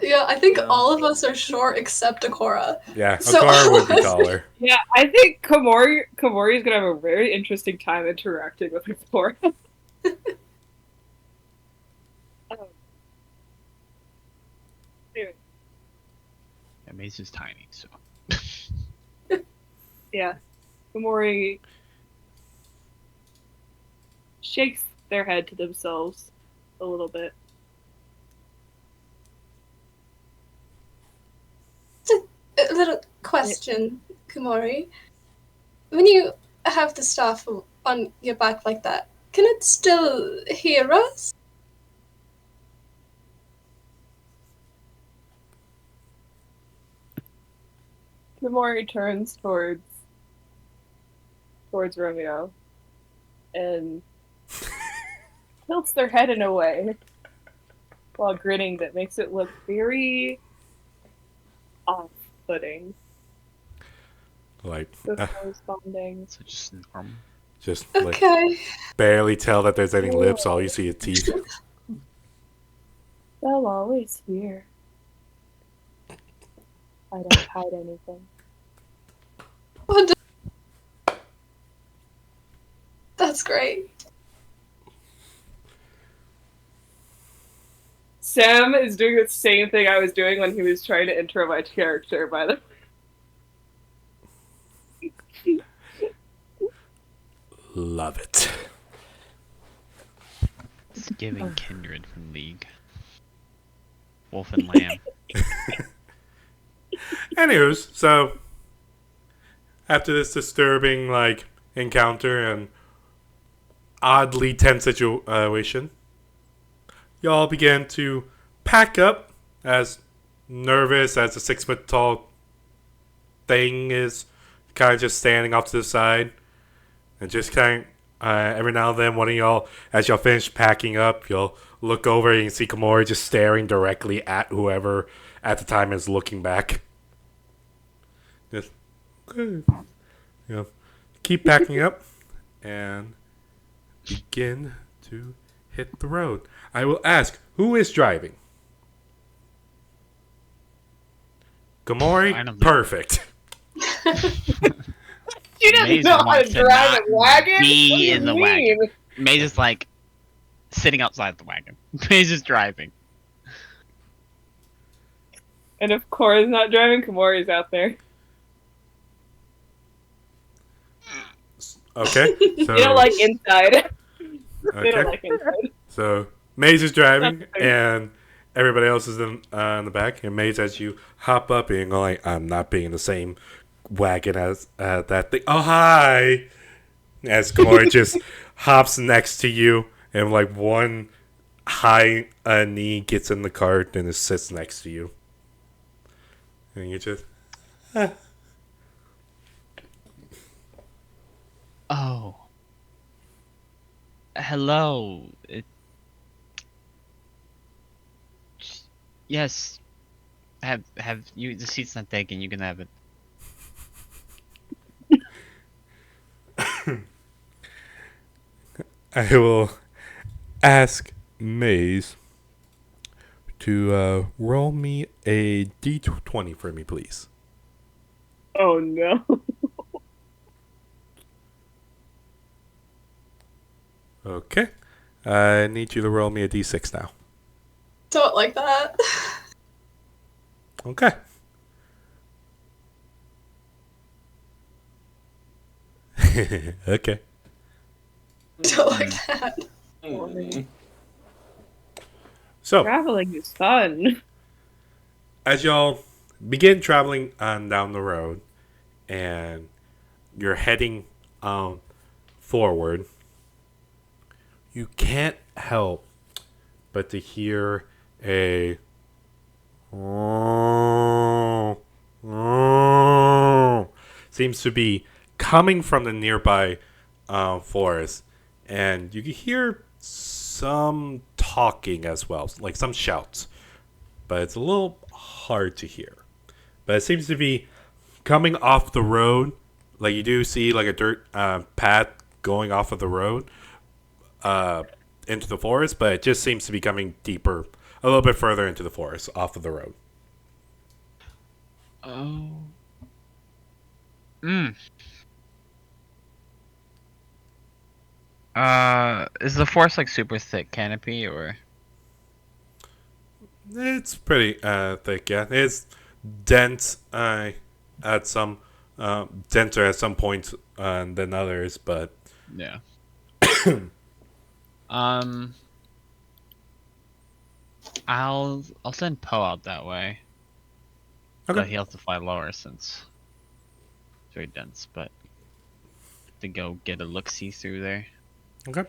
Yeah, I think all of us are short except Akora. Yeah, So- Akara would be taller. Yeah, I think Komori's gonna have a very interesting time interacting with Akora. Anyway, Yeah, Maze is tiny, so. yeah, Komori shakes their head to themselves a little bit. A little question, Kumori. When you have the staff on your back like that, can it still hear us? Komori turns towards Romeo and tilts their head in a way while grinning that makes it look very off-putting. Like, Corresponding. So just normal. just like Okay. barely tell that there's any lips. All you see is teeth. They'll always hear. I don't hide anything. That's great. Sam is doing the same thing I was doing when he was trying to intro my character, by the way. Love it. It's giving Kindred from League. Wolf and Lamb. Anywho's, so after this disturbing like encounter and oddly tense situation, y'all began to pack up, as nervous as the 6 foot tall thing is, kind of just standing off to the side, and just kind of every now and then one of y'all, as y'all finish packing up, you'll look over and you see Komori just staring directly at whoever at the time is looking back. Just okay. Keep packing up and begin to hit the road. I will ask, who is driving? Komori? I don't think- Perfect. She doesn't Maze know how to wants to drive not a wagon? be What do you in the mean? wagon. Maze is like sitting outside the wagon. Maze is driving. And if Cora's not driving, Komori's out there. Okay. So, They don't like inside. They okay. don't like inside. So Maze is driving, That's fair. and everybody else is in the back. And Maze, as you hop up, and you're like, I'm not being in the same wagon as that thing. Oh, hi! As Komori just hops next to you, and like one high knee gets in the cart and it sits next to you. And you just, Oh. Hello. Yes. Have you? The seat's not taken. You can have it. I will ask Maze to roll me a d20 for me, please. Oh no. Okay. I need you to roll me a d6 now. Don't like that. Okay. Okay. Don't like that. Mm. So, Traveling is fun. as y'all begin traveling on down the road and you're heading forward, you can't help but to hear a seems to be coming from the nearby forest, and you can hear some talking as well, like some shouts, but it's a little hard to hear. But it seems to be coming off the road. Like you do see like a dirt path going off of the road into the forest, but it just seems to be coming deeper, a little bit further into the forest off of the road. Oh. Hmm. Is the forest like super thick canopy or? It's pretty thick, yeah. It's dense at some denser at some points than others, but Yeah. Um, I'll send Poe out that way, but okay. he has to fly lower since it's very dense. But to go get a look-see through there. Okay.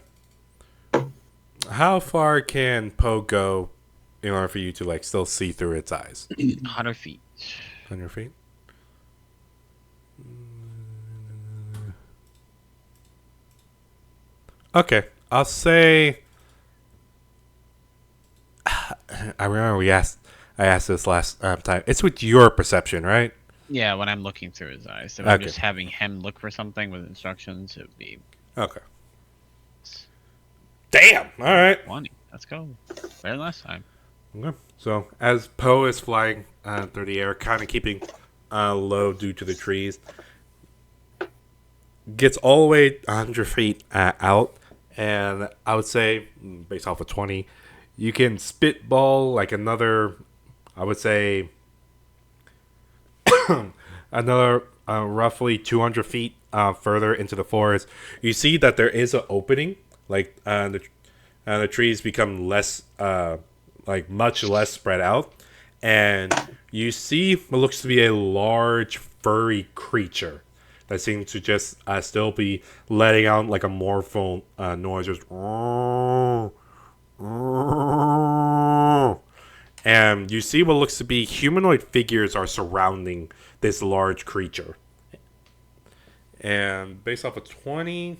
How far can Poe go in order for you to like still see through its eyes? 100 feet. 100 feet. Okay, I'll say. I remember I asked this last time. It's with your perception, right? Yeah, when I'm looking through his eyes. If I'm Okay. just having him look for something with instructions, it would be Okay. Damn. All right. 20. Let's go. Better than last time. Okay. So as Poe is flying through the air, kind of keeping low due to the trees, gets all the way 100 feet out, and I would say, based off of 20, you can spitball like another, I would say, another roughly 200 feet further into the forest. You see that there is an opening, like the trees become less, like much less spread out, and you see what looks to be a large furry creature that seems to just still be letting out like a mournful noise, just. And you see what looks to be humanoid figures are surrounding this large creature. And based off of 20,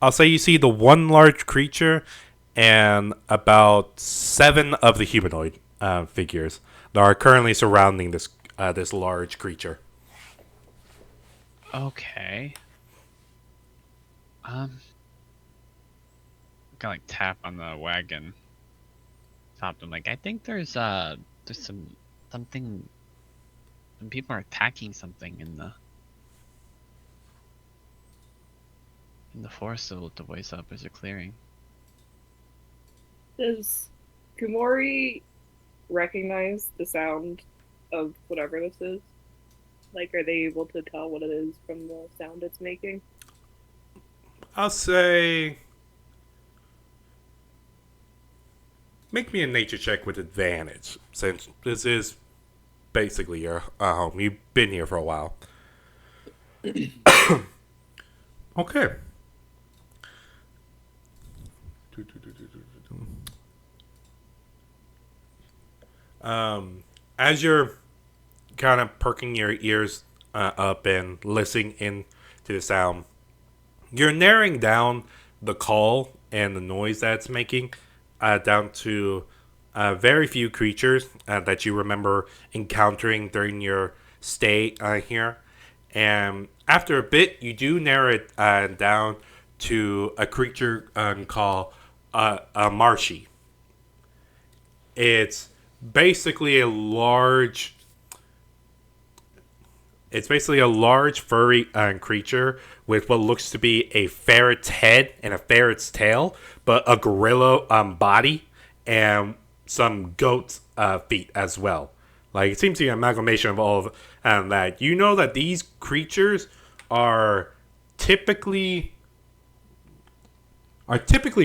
I'll say you see the one large creature and about 7 of the humanoid figures that are currently surrounding this large creature. Okay. Kind of like tap on the wagon. Top them like I think there's something. Some people are attacking something in the forest a little ways up as a clearing. Does Kumori recognize the sound of whatever this is? Like, are they able to tell what it is from the sound it's making? I'll say make me a nature check with advantage, since this is basically your home. You've been here for a while. Okay. As you're kind of perking your ears up and listening in to the sound, you're narrowing down the call and the noise that it's making down to very few creatures that you remember encountering during your stay here. And after a bit, you do narrow it down to a creature called a marshy. It's basically a large. It's basically a large furry creature with what looks to be a ferret's head and a ferret's tail, but a gorilla body and some goat's feet as well. Like, it seems to be an amalgamation of all of that. You know that these creatures are typically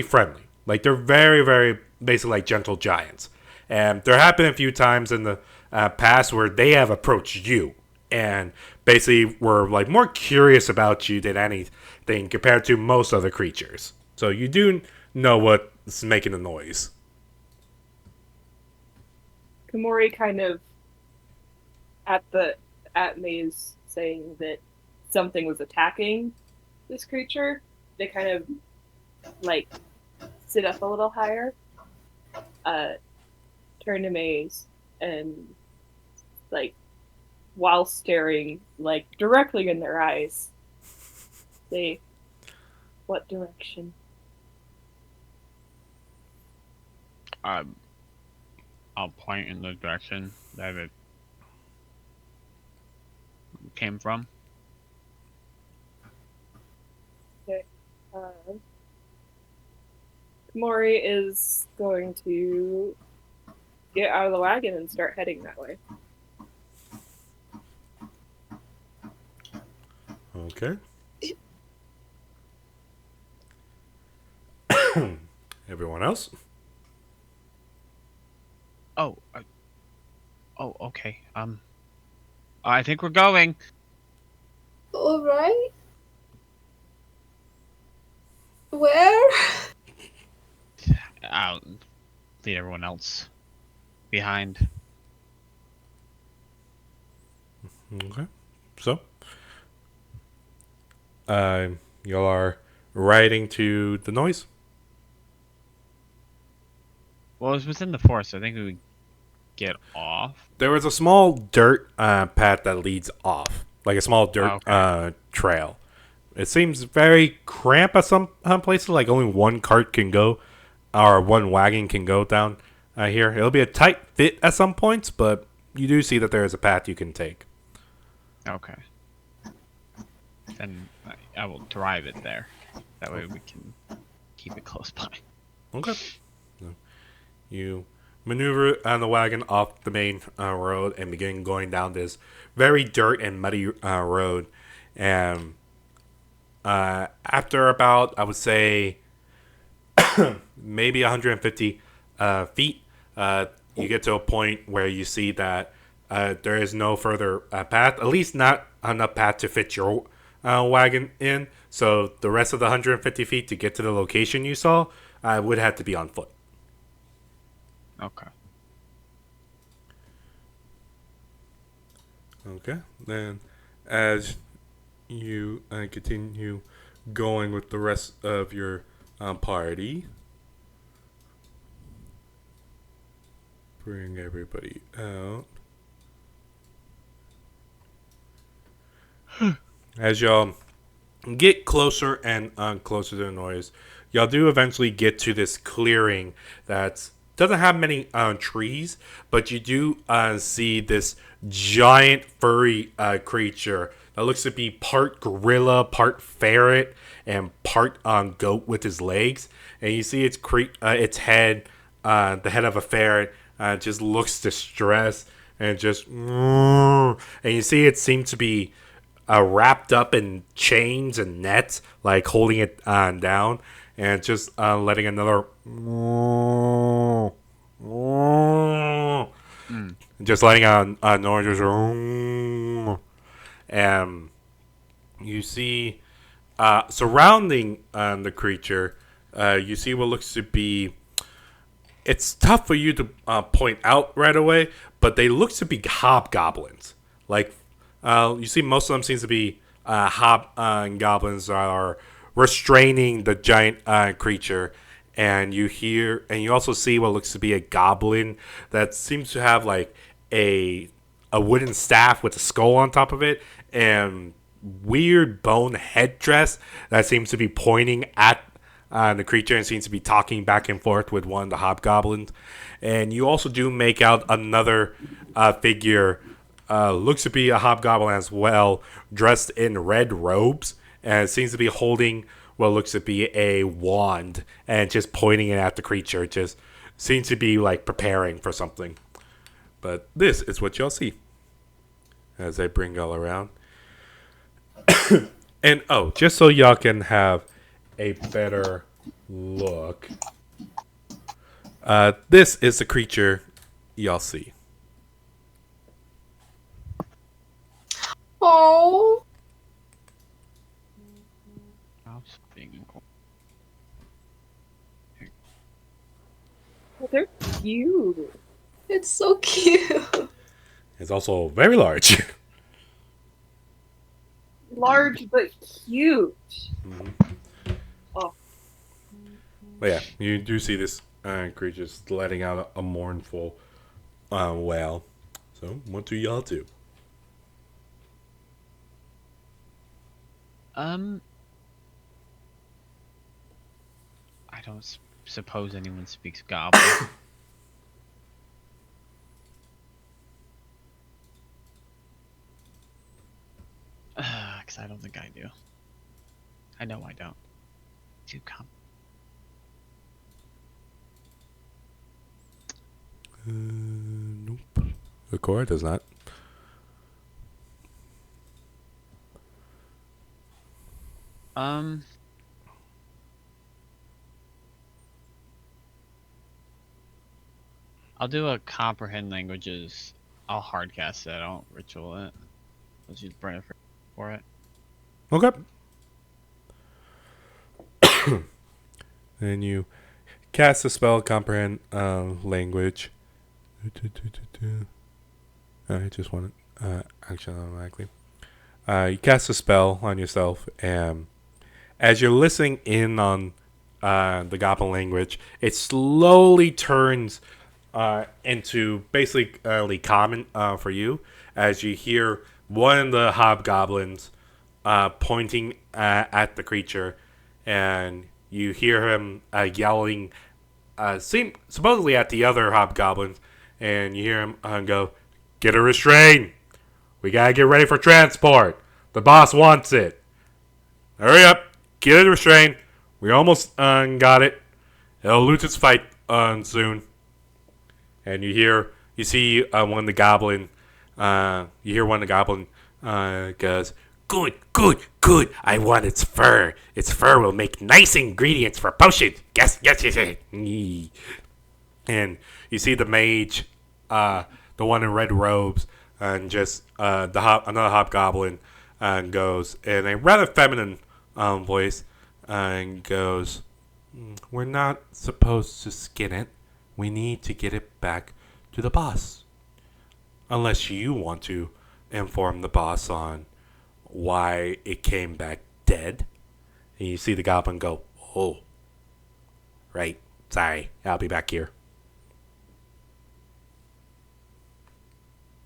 friendly. Like, they're very, very basically like gentle giants. And there have been a few times in the past where they have approached you and basically were like more curious about you than anything compared to most other creatures. So you do know what's making the noise. Kumori kind of at May's saying that something was attacking this creature, they kind of like sit up a little higher, turn to Maze, and like while staring like directly in their eyes, say, "What direction?" I'll point in the direction that it came from. Okay. Mori is going to get out of the wagon and start heading that way. Okay. Everyone else? Oh, okay. I think we're going. Alright. Where? I'll lead everyone else behind. Okay. So, y'all are riding to the noise? Well, it was in the forest, so I think we would get off. There was a small dirt path that leads off, like a small dirt trail. It seems very cramped at some places, like only one cart can go, or one wagon can go down here. It'll be a tight fit at some points, but you do see that there is a path you can take. Okay. Then I will drive it there. That way we can keep it close by. Okay. So you maneuver on the wagon off the main road and begin going down this very dirt and muddy road. And after about, I would say, maybe 150 feet, you get to a point where you see that there is no further path, at least not enough path to fit your wagon in. So the rest of the 150 feet to get to the location you saw would have to be on foot. Okay. Okay. Then as you continue going with the rest of your party, bring everybody out. As y'all get closer and closer to the noise, y'all do eventually get to this clearing that doesn't have many trees, but you do see this giant furry creature that looks to be part gorilla, part ferret, and part goat with his legs. And you see its head, the head of a ferret, just looks distressed and just, and you see it seems to be wrapped up in chains and nets, like holding it down, and just letting another just letting out noises. And you see surrounding the creature, you see what looks to be. It's tough for you to point out right away, but they look to be hobgoblins. Like you see, most of them seems to be hobgoblins are restraining the giant creature, and you also see what looks to be a goblin that seems to have like a wooden staff with a skull on top of it and weird bone headdress that seems to be pointing at the creature and seems to be talking back and forth with one of the hobgoblins. And you also do make out another figure, looks to be a hobgoblin as well, dressed in red robes, and it seems to be holding what looks to be a wand and just pointing it at the creature. Just seems to be like preparing for something. But this is what y'all see as I bring y'all around. And just so y'all can have a better look, this is the creature y'all see. Oh, They're cute. it's so cute. It's also very large. large but cute. Mhm. Oh, But yeah, you do see this creature just letting out a mournful wail. So, what do y'all do? Um, I don't suppose anyone speaks Goblin. Because I don't think I do. I know I don't. Too com. Nope. The core does not. Um, I'll do a comprehend languages. I'll hardcast it. I don't ritual it. Let's use brain for it. Okay. Then you cast a spell, comprehend language. I just want action automatically. You cast a spell on yourself, and as you're listening in on the Goblin language, it slowly turns into basically common for you as you hear one of the hobgoblins pointing at the creature, and you hear him yelling, supposedly at the other hobgoblins, and you hear him go, "Get her restrained. We gotta get ready for transport. The boss wants it. Hurry up, get it restrained. We almost got it. It'll lose its fight soon." And you see one of the goblin. You hear one of the goblin goes, "Good, good, good. I want its fur. Its fur will make nice ingredients for potions. Yes, yes, yes, yes." And you see the mage, the one in red robes, and just another hobgoblin, goes in a rather feminine voice, and goes, "We're not supposed to skin it. We need to get it back to the boss. Unless you want to inform the boss on why it came back dead." And you see the goblin go, "Oh, right. Sorry. I'll be back here."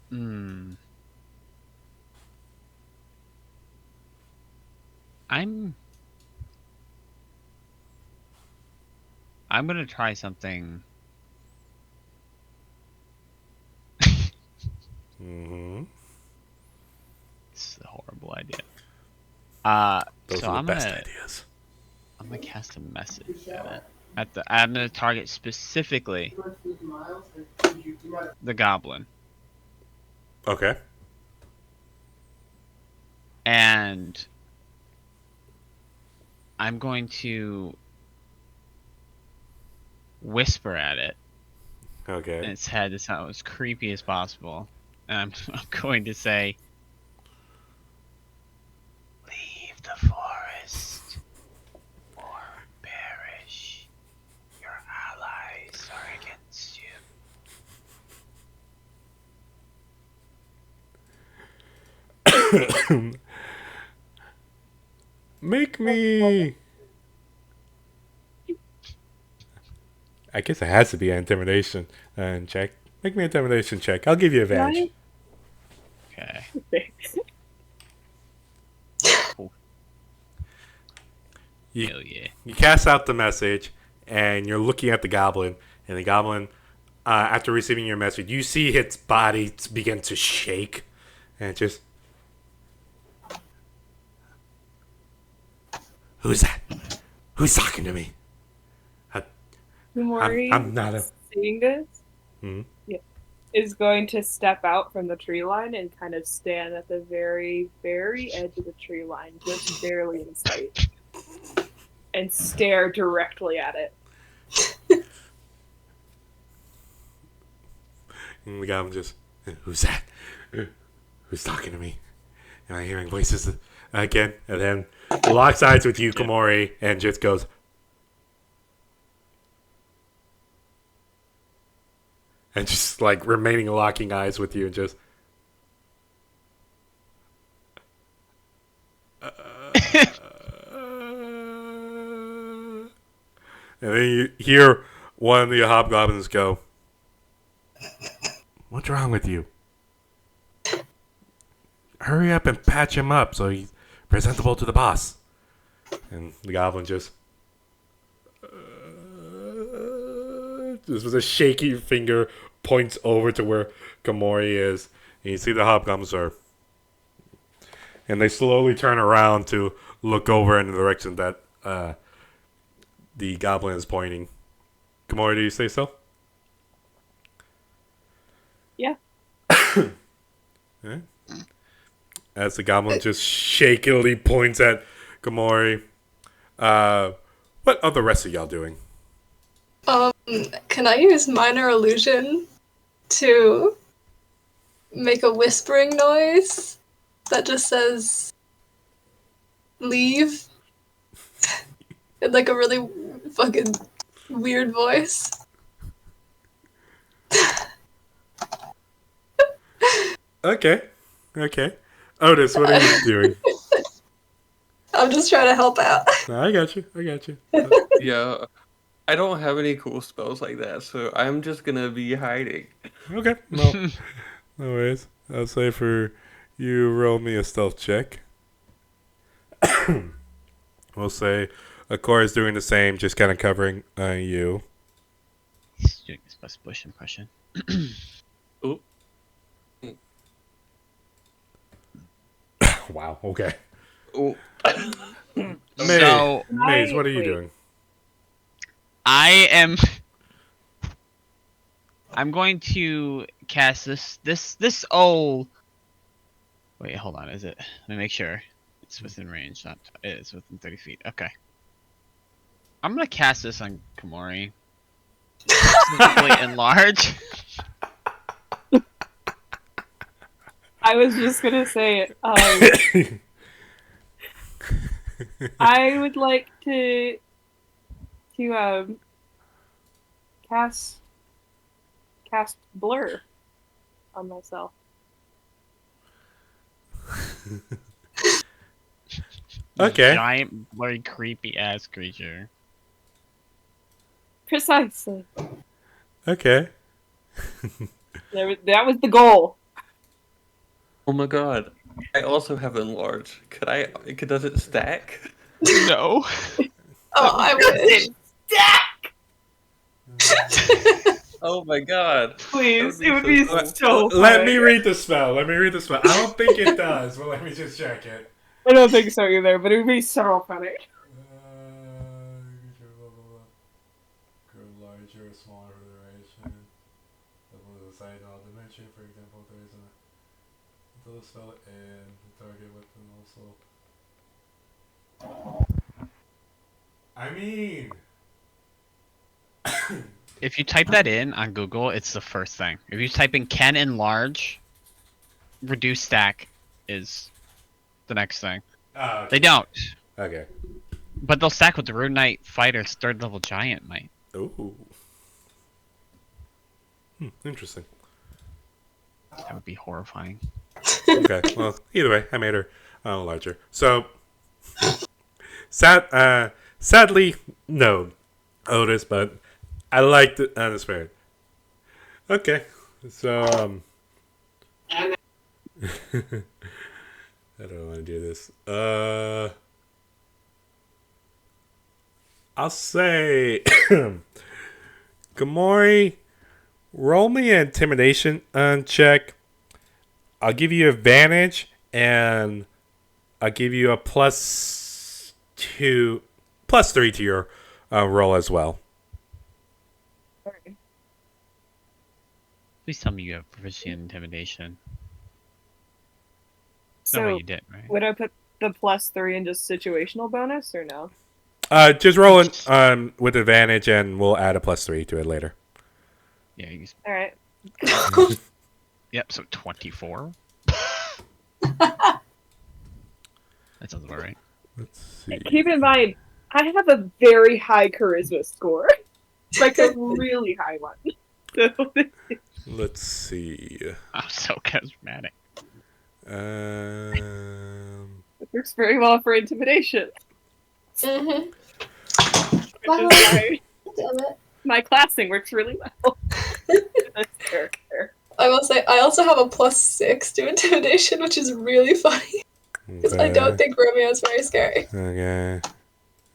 Hmm. I'm gonna try something. Mm-hmm. It's a horrible idea. Those So are the I'm best gonna ideas. cast a message at it. I'm gonna target specifically the goblin, Okay. and I'm going to whisper at it in Okay. its head to sound as creepy as possible. And I'm going to say, "Leave the forest or perish. Your allies are against you." Make me. I guess it has to be an intimidation check. Make me an intimidation check. I'll give you advantage. Okay. You, Hell yeah. you cast out the message, and you're looking at the goblin, and the goblin, after receiving your message, you see its body begin to shake, and it just, "Who's that? Who's talking to me? Kumori, I'm not a." seeing this, Hmm? is going to step out from the tree line and kind of stand at the very, very edge of the tree line, just barely in sight, and stare directly at it. And the goblin just, "Who's that? Who's talking to me? Am I hearing voices again?" And then locks eyes with you, Komori, and just goes, and just like remaining locking eyes with you, and just, And then you hear one of the hobgoblins go, "What's wrong with you? Hurry up and patch him up so he's presentable to the boss." And the goblin just with a shaky finger points over to where Komori is. And you see the hobgoblins are, and they slowly turn around to look over in the direction that the goblin is pointing. Komori, do you say so? Yeah. Okay. As the goblin just shakily points at Komori. What are the rest of y'all doing? Can I use minor illusion to make a whispering noise that just says leave? In like a really fucking weird voice. Okay. Otis, what are you doing? I'm just trying to help out. No, I got you. Yeah, I don't have any cool spells like that, so I'm just gonna be hiding. Okay. No worries. I'll say for you, roll me a stealth check. We'll say Akora is doing the same, just kind of covering you. He's doing his best Bush impression. Oop. Wow. Okay. Oh. So Maze, what are you Wait. doing? I'm going to cast this old. Wait, hold on. Is it? Let me make sure it's within range. Not it's within 30 feet. Okay. I'm gonna cast this on Komori. Specifically enlarge. I was just gonna say, I would like to cast blur on myself. Okay. Giant, blurry, creepy ass creature. Precisely. Okay. That was the goal. Oh my god. I also have enlarge. Does it stack? No. Oh, I wish. Oh my god. Please, it would be be so so. Let fun. me read the spell. I don't think it does, but let me just check it. I don't think so either, but it would be so funny. Grow larger or smaller for duration. Double the size in all dimension. For example, there is until the spell and the target weapon also. I mean, If you type that in on Google, it's the first thing. If you type in can enlarge, reduce stack is the next thing. They don't, okay. but they'll stack with the Rune Knight Fighter's 3rd level giant might. Ooh. Interesting. That would be horrifying. Okay. Well, either way, I made her larger. So, sadly, no, Otis, but I liked the spirit. Okay. So, I don't want to do this. I'll say, Gamori, roll me an intimidation check. I'll give you advantage, and I'll give you a +3 to your roll as well. Sorry. Please tell me you have proficiency in intimidation. So, No way you did, right? would I put the +3 in just situational bonus or no? Just roll it with advantage, and we'll add a +3 to it later. Yeah. All right. Yep. So 24. That sounds about right. Let's see. Keep in mind, I have a very high charisma score, like a really high one. So, Let's see. I'm so charismatic. it works very well for intimidation. Mm-hmm. Which is why Damn it. My classing works really well. That's character. I will say, I also have a +6 to intimidation, which is really funny. Because I don't think Romeo is very scary. Okay.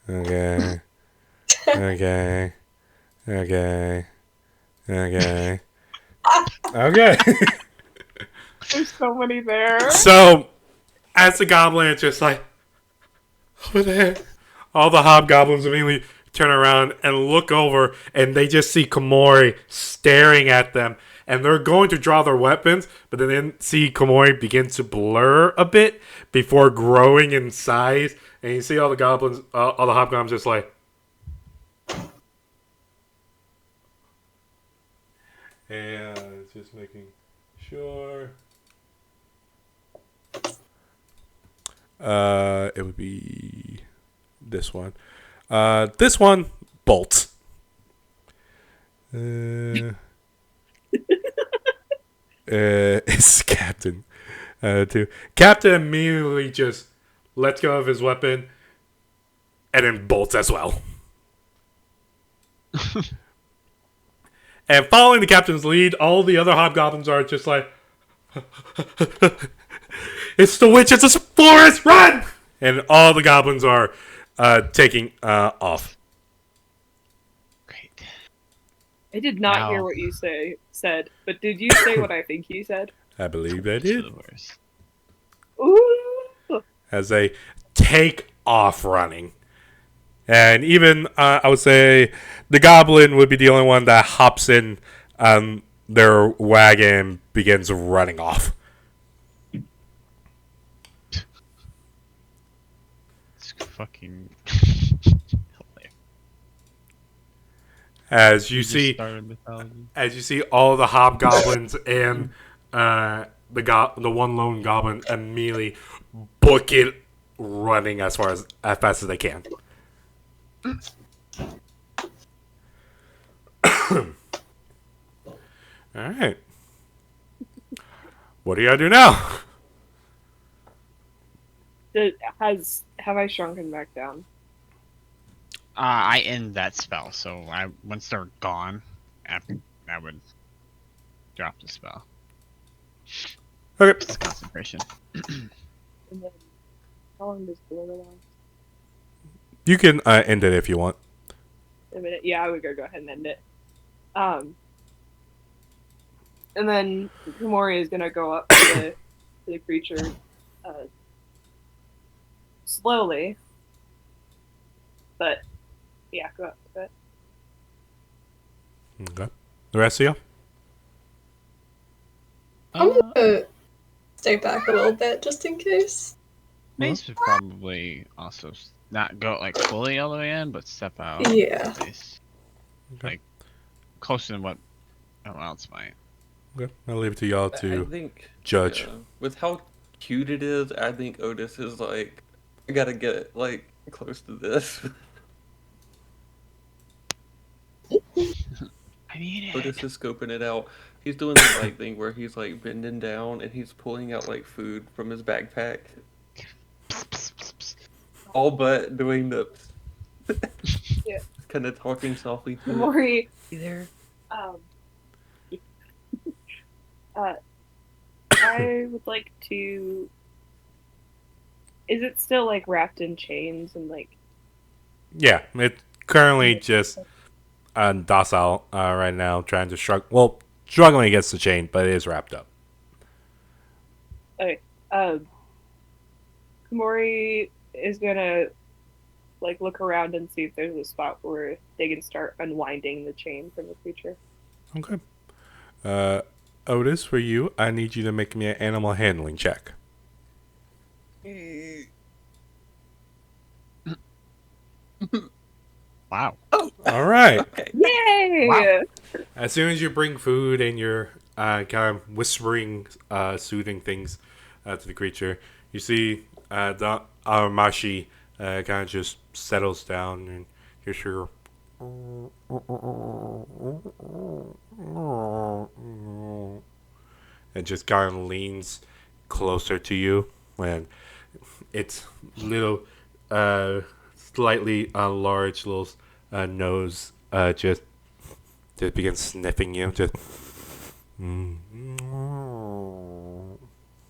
Okay. Okay. Okay. Okay. Okay. There's so many there. So, as the goblin is just like, over there, all the hobgoblins immediately turn around and look over, and they just see Komori staring at them. And they're going to draw their weapons, but then see Komori begin to blur a bit before growing in size. And you see all the goblins, all the hobgoblins just like, and just making sure. It would be this one. This one bolts. It's Captain. Too. Captain immediately just lets go of his weapon and then bolts as well. And following the captain's lead, all the other hobgoblins are just like, it's the witch, it's a forest, run! And all the goblins are taking off. Great. I did not Now- hear what you said, but did you say what I think you said? I believe I To did. the worst. Ooh. As they take off running. And even, I would say, the goblin would be the only one that hops in their wagon and begins running off. It's fucking. As you see, Started mythology. as you see all the hobgoblins and the one lone goblin immediately book it running as fast as they can. All right. What do you gotta do now? Have I shrunken back down? I end that spell, so once they're gone, I would drop the spell. Okay. It's concentration. And then, how long does the last? You can end it if you want. A minute. Yeah, I would go ahead and end it. And then Komori is gonna go up to the creature, slowly. But yeah, go up to it. Okay. The rest of you? I'm gonna stay back a little bit just in case. Mace would probably also not go like fully all the way in, but step out. Yeah. At least. Okay. Like closer than what everyone else might. Okay. I'll leave it to y'all I to think judge. with how cute it is, I think Otis is like, I gotta get like close to this. I need it. Otis is scoping it out. He's doing the right thing where he's like bending down and he's pulling out like food from his backpack. All but doing the Yeah. kind of talking softly to it. Komori, Hey there. I would like to. Is it still like wrapped in chains and like? Yeah, it's currently just docile right now, trying to struggling against the chain, but it is wrapped up. Okay. Komori is gonna like look around and see if there's a spot where they can start unwinding the chain from the creature. Okay. Otis, for you, I need you to make me an animal handling check. Wow. All right. Okay. Yay! Wow. As soon as you bring food and you're kind of whispering, soothing things to the creature, you see the Aramashi kind of just settles down and here's your. It just kind of leans closer to you when its little, slightly large little nose just begins sniffing you. Just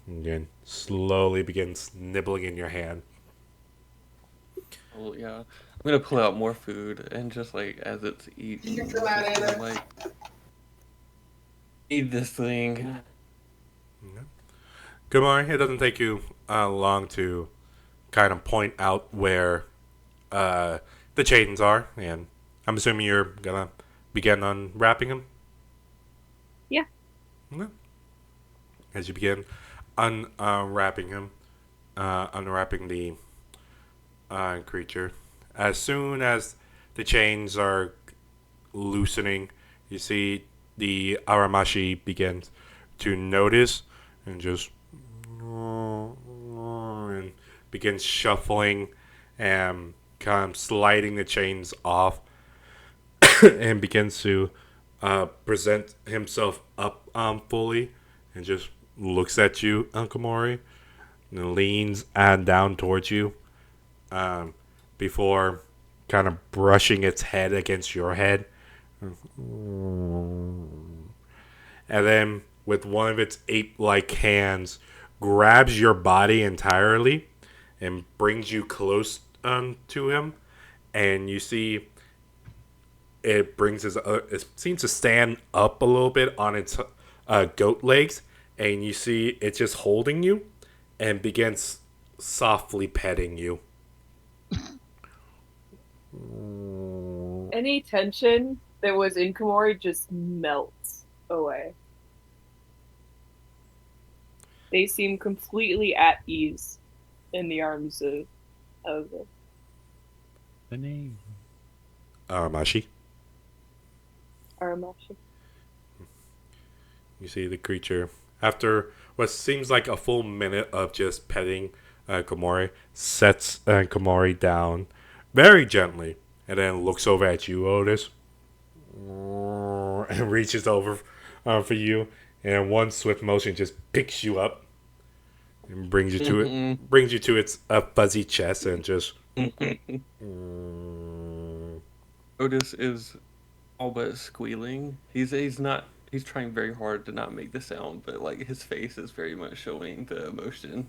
again, slowly begins nibbling in your hand. Oh yeah, I'm gonna pull out more food and just like as it's eating, just gonna, like eat this thing. Good morning. It doesn't take you long to kind of point out where the chains are, and I'm assuming you're gonna begin unwrapping them. Yeah. Yeah. As you begin unwrapping him, unwrapping the creature, as soon as the chains are loosening, you see the Aramashi begins to notice and just and begins shuffling and kind of sliding the chains off and begins to present himself up fully and just looks at you, Uncle Mori, and leans down towards you before kind of brushing its head against your head. And then, with one of its ape-like hands, grabs your body entirely and brings you close to him. And you see it brings it seems to stand up a little bit on its goat legs. And you see it just holding you and begins softly petting you. Any tension that was in Komori just melts away. They seem completely at ease in the arms of The name. Aramashi. Aramashi. You see the creature, after what seems like a full minute of just petting Komori, sets Komori down very gently and then looks over at you, Otis, and reaches over for you, and in one swift motion just picks you up and brings you to it, brings you to its fuzzy chest, and just Otis is all but squealing. He's not. He's trying very hard to not make the sound, but like his face is very much showing the emotion.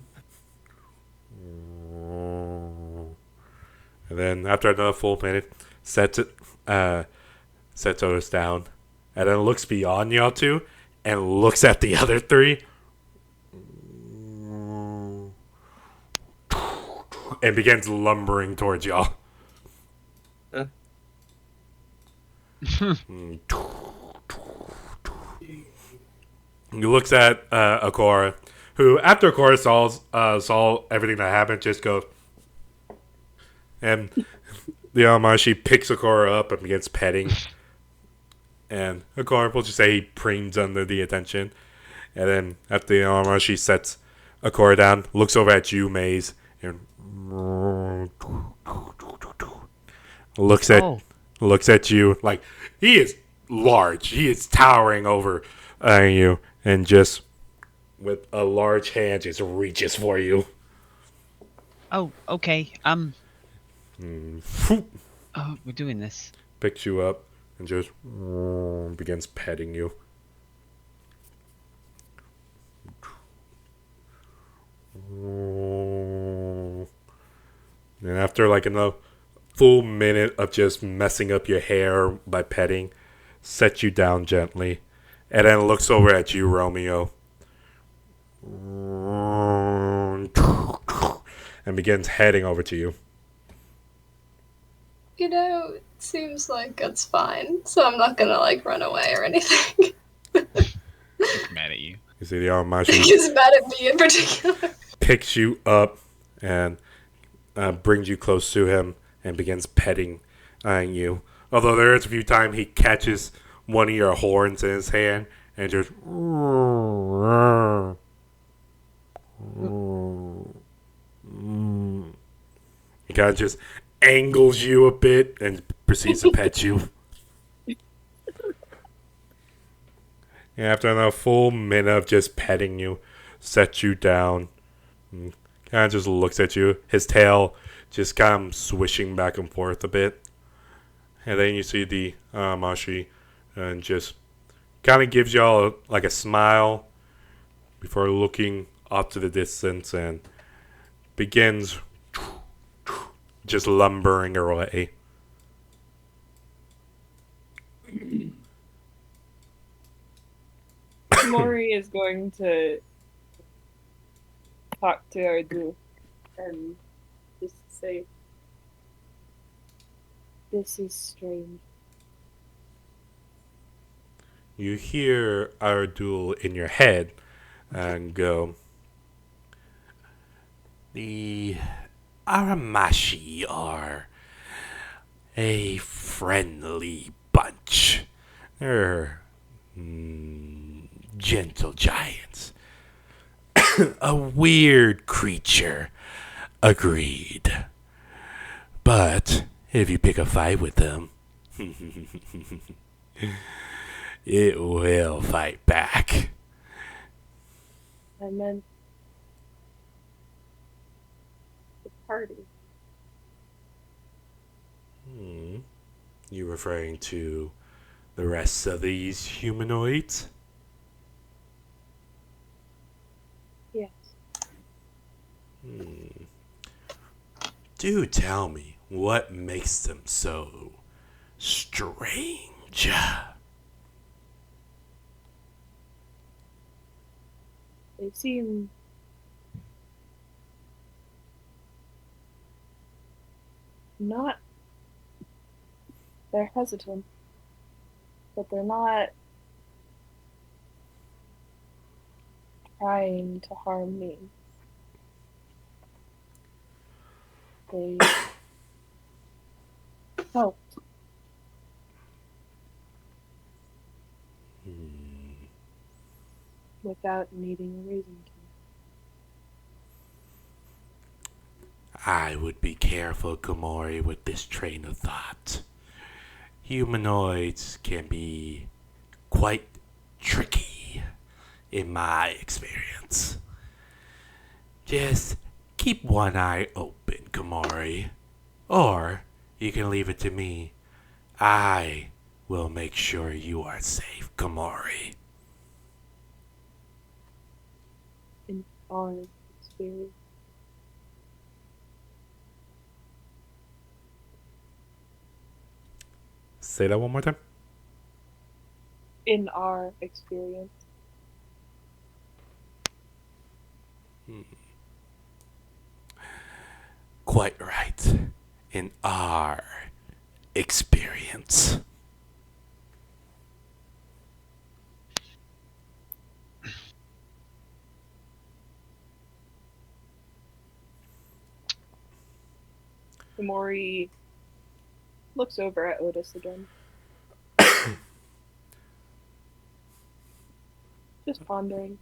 And then after another full minute, sets Otis down, and then looks beyond y'all two and looks at the other three, and begins lumbering towards y'all. He looks at Akora, who, after Akora saw everything that happened, just goes. And the Aramashi picks Akora up and begins petting. And Akora, we'll just say he preens under the attention. And then after the Aramashi sets Akora down, looks over at you, Maze, and looks at you like he is large. He is towering over you, and just with a large hand just reaches for you. Oh, okay. Oh, we're doing this. Picks you up and just begins petting you. And after like a full minute of just messing up your hair by petting, sets you down gently, and then looks over at you, Romeo, and begins heading over to you. You know, it seems like it's fine, so I'm not gonna like run away or anything. He's mad at you. You see the Aramashi He's mad at me in particular. picks you up and brings you close to him and begins petting you. Although there is a few times he catches one of your horns in his hand and just he kind of just angles you a bit and proceeds to pet you. And after a full minute of just petting you, sets you down, and kind of just looks at you. His tail just kind of swishing back and forth a bit. And then you see the Mashi and just kind of gives y'all like a smile before looking off to the distance and begins just lumbering away. Mori is going to talk to Ardu and just say, "This is strange." You hear Ardul in your head and go, "The Aramashi are a friendly bunch. They're gentle giants. A weird creature. Agreed. But if you pick a fight with them, it will fight back." I meant the party. You referring to the rest of these humanoids? Yes. Do tell me what makes them so strange. They seem not. They're hesitant, but they're not trying to harm me. They helped. Without needing a reason to. I would be careful, Komori, with this train of thought. Humanoids can be quite tricky, in my experience. Just keep one eye open, Komori. Or you can leave it to me. I will make sure you are safe, Komori. In our experience. Say that one more time. In our experience. Quite right. In our experience. Mori looks over at Otis again. Just pondering.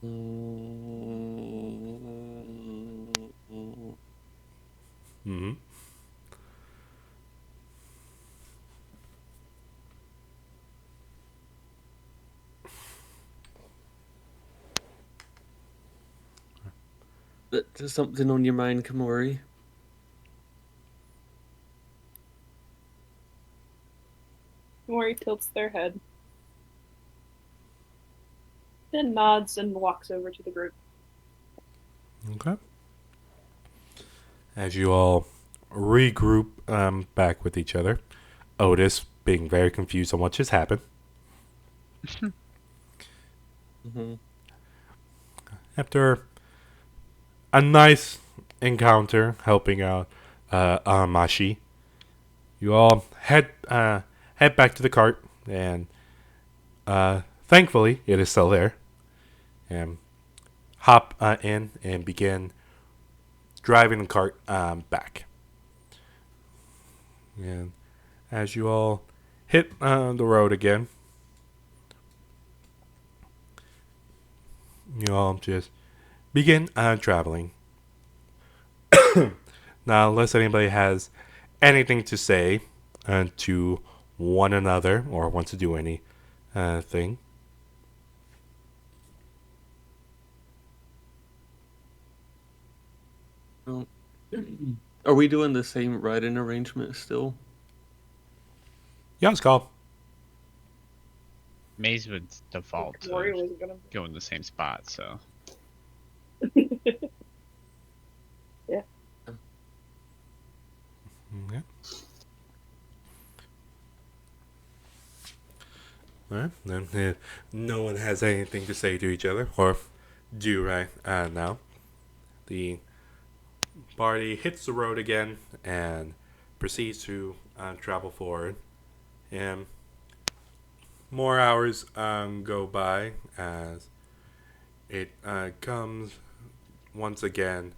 Mm-hmm. There's something on your mind, Komori? Mori tilts their head. Then nods and walks over to the group. Okay. As you all regroup back with each other, Otis being very confused on what just happened. Mm-hmm. After a nice encounter helping out Amashi, you all head back to the cart, and thankfully it is still there. And hop in and begin driving the cart back. And as you all hit the road again, you all just begin traveling. Now, unless anybody has anything to say to one another or wants to do any thing. Well, Are we doing the same riding arrangement still? Yeah, it's called. Maze would default Rory to was gonna. go in the same spot, so. Yeah. Yeah. All right. Then no one has anything to say to each other, or do right now. The party hits the road again and proceeds to travel forward. And more hours go by as it comes once again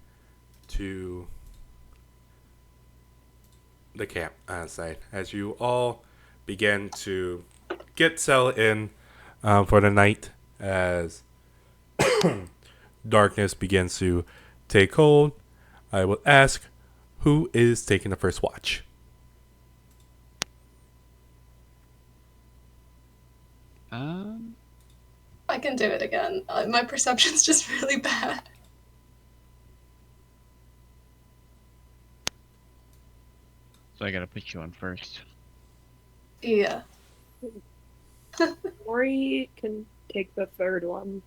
to the camp site as you all begin to get settled in for the night as darkness begins to take hold. I will ask who is taking the first watch. I can do it again. My perception's just really bad. So I gotta put you on first. Yeah. Rory can take the third one.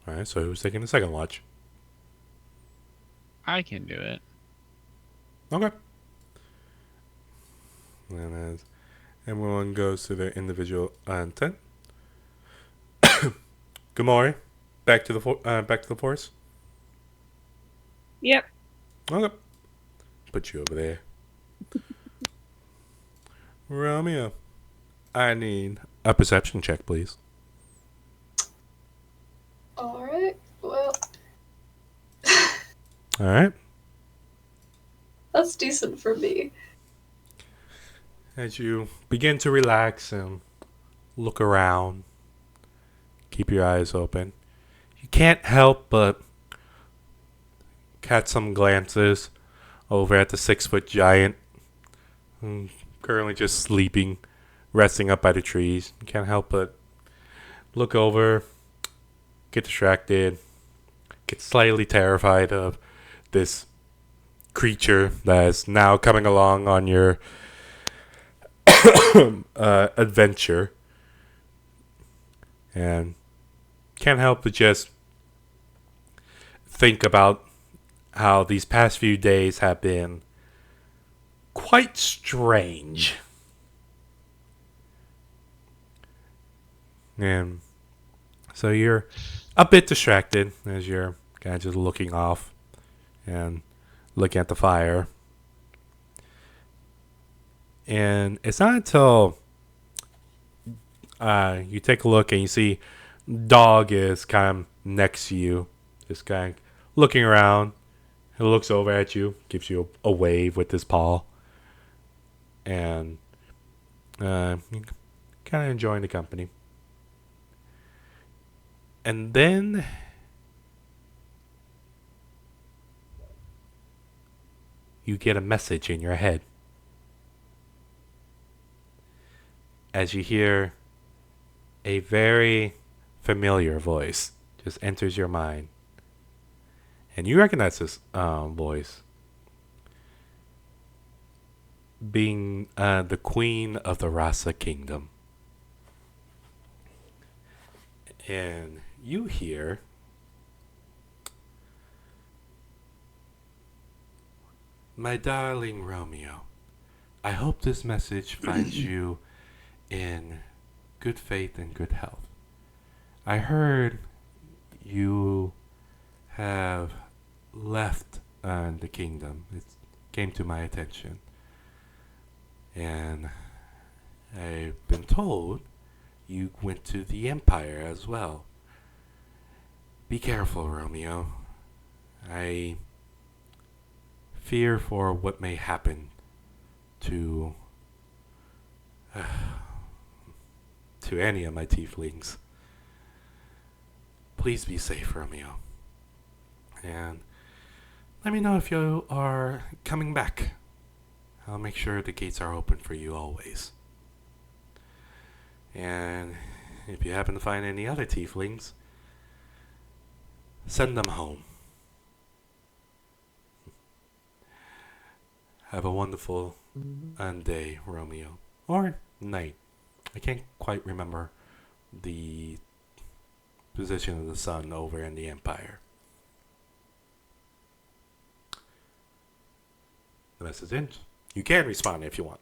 All right, so who's taking the second watch? I can do it. Okay. And as everyone goes to their individual tent. Gamori, back to the force. Yep. Okay. Put you over there. Romeo, I need a perception check, please. Alright, well, All right. that's decent for me. As you begin to relax and look around, keep your eyes open, you can't help but catch some glances over at the 6-foot giant, currently just sleeping, resting up by the trees. You can't help but look over, get distracted, get slightly terrified of this creature that is now coming along on your adventure, and can't help but just think about how these past few days have been quite strange. And so you're a bit distracted as you're kind of just looking off and looking at the fire. And it's not until you take a look and you see dog is kind of next to you, just kind of looking around. He looks over at you, gives you a wave with his paw, and kind of enjoying the company. And then you get a message in your head as you hear a very familiar voice just enters your mind. And you recognize this voice being the queen of the Rasa kingdom. And you hear, "My darling Romeo, I hope this message finds you in good faith and good health. I heard you have left the kingdom. It came to my attention. And I've been told you went to the Empire as well. Be careful, Romeo. I fear for what may happen to to any of my tieflings. Please be safe, Romeo. And let me know if you are coming back. I'll make sure the gates are open for you always. And if you happen to find any other tieflings, Send them home. Have a wonderful day, Romeo. Or night. I can't quite remember the position of the sun over in the Empire. The message ends. You can respond if you want.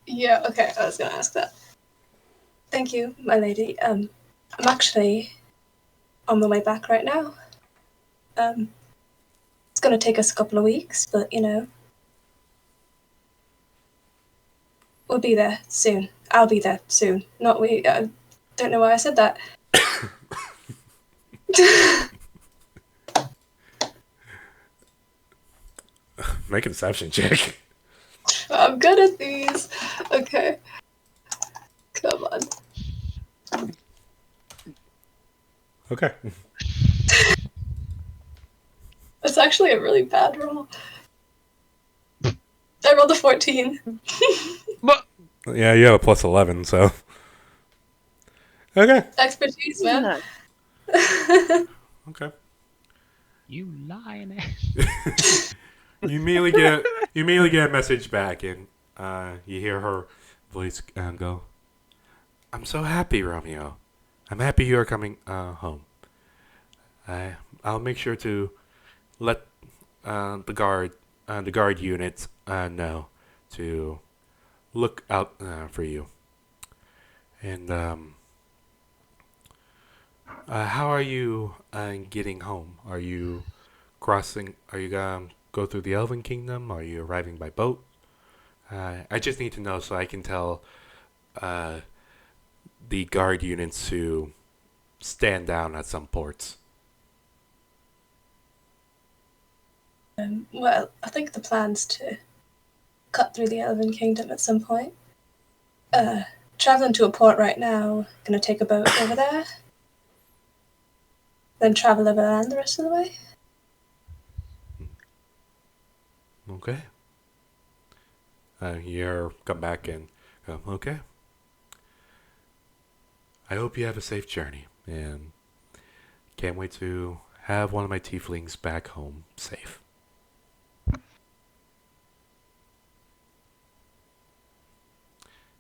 Yeah, okay, I was gonna ask that. Thank you, my lady. I'm actually on the way back right now. It's gonna take us a couple of weeks, but we'll be there soon. I'll be there soon. Not we. I don't know why I said that. Make a deception check. I'm good at these. Okay. Come on. Okay. It's actually a really bad roll. I rolled a 14. But Yeah, you have a plus 11, so. Okay. Expertise, man. Okay. you lying. You immediately get a message back, and you hear her voice go, "I'm so happy, Romeo. I'm happy you are coming home. I'll make sure to let the guard units know to look out for you. And how are you getting home? Are you crossing? Are you gonna go through the Elven Kingdom? Are you arriving by boat? I just need to know so I can tell the guard units to stand down at some ports." Well, I think the plan's to cut through the Elven Kingdom at some point. Traveling to a port right now. Gonna take a boat over there. Then travel overland the rest of the way. Okay. You come back and go, okay. I hope you have a safe journey, and can't wait to have one of my tieflings back home safe.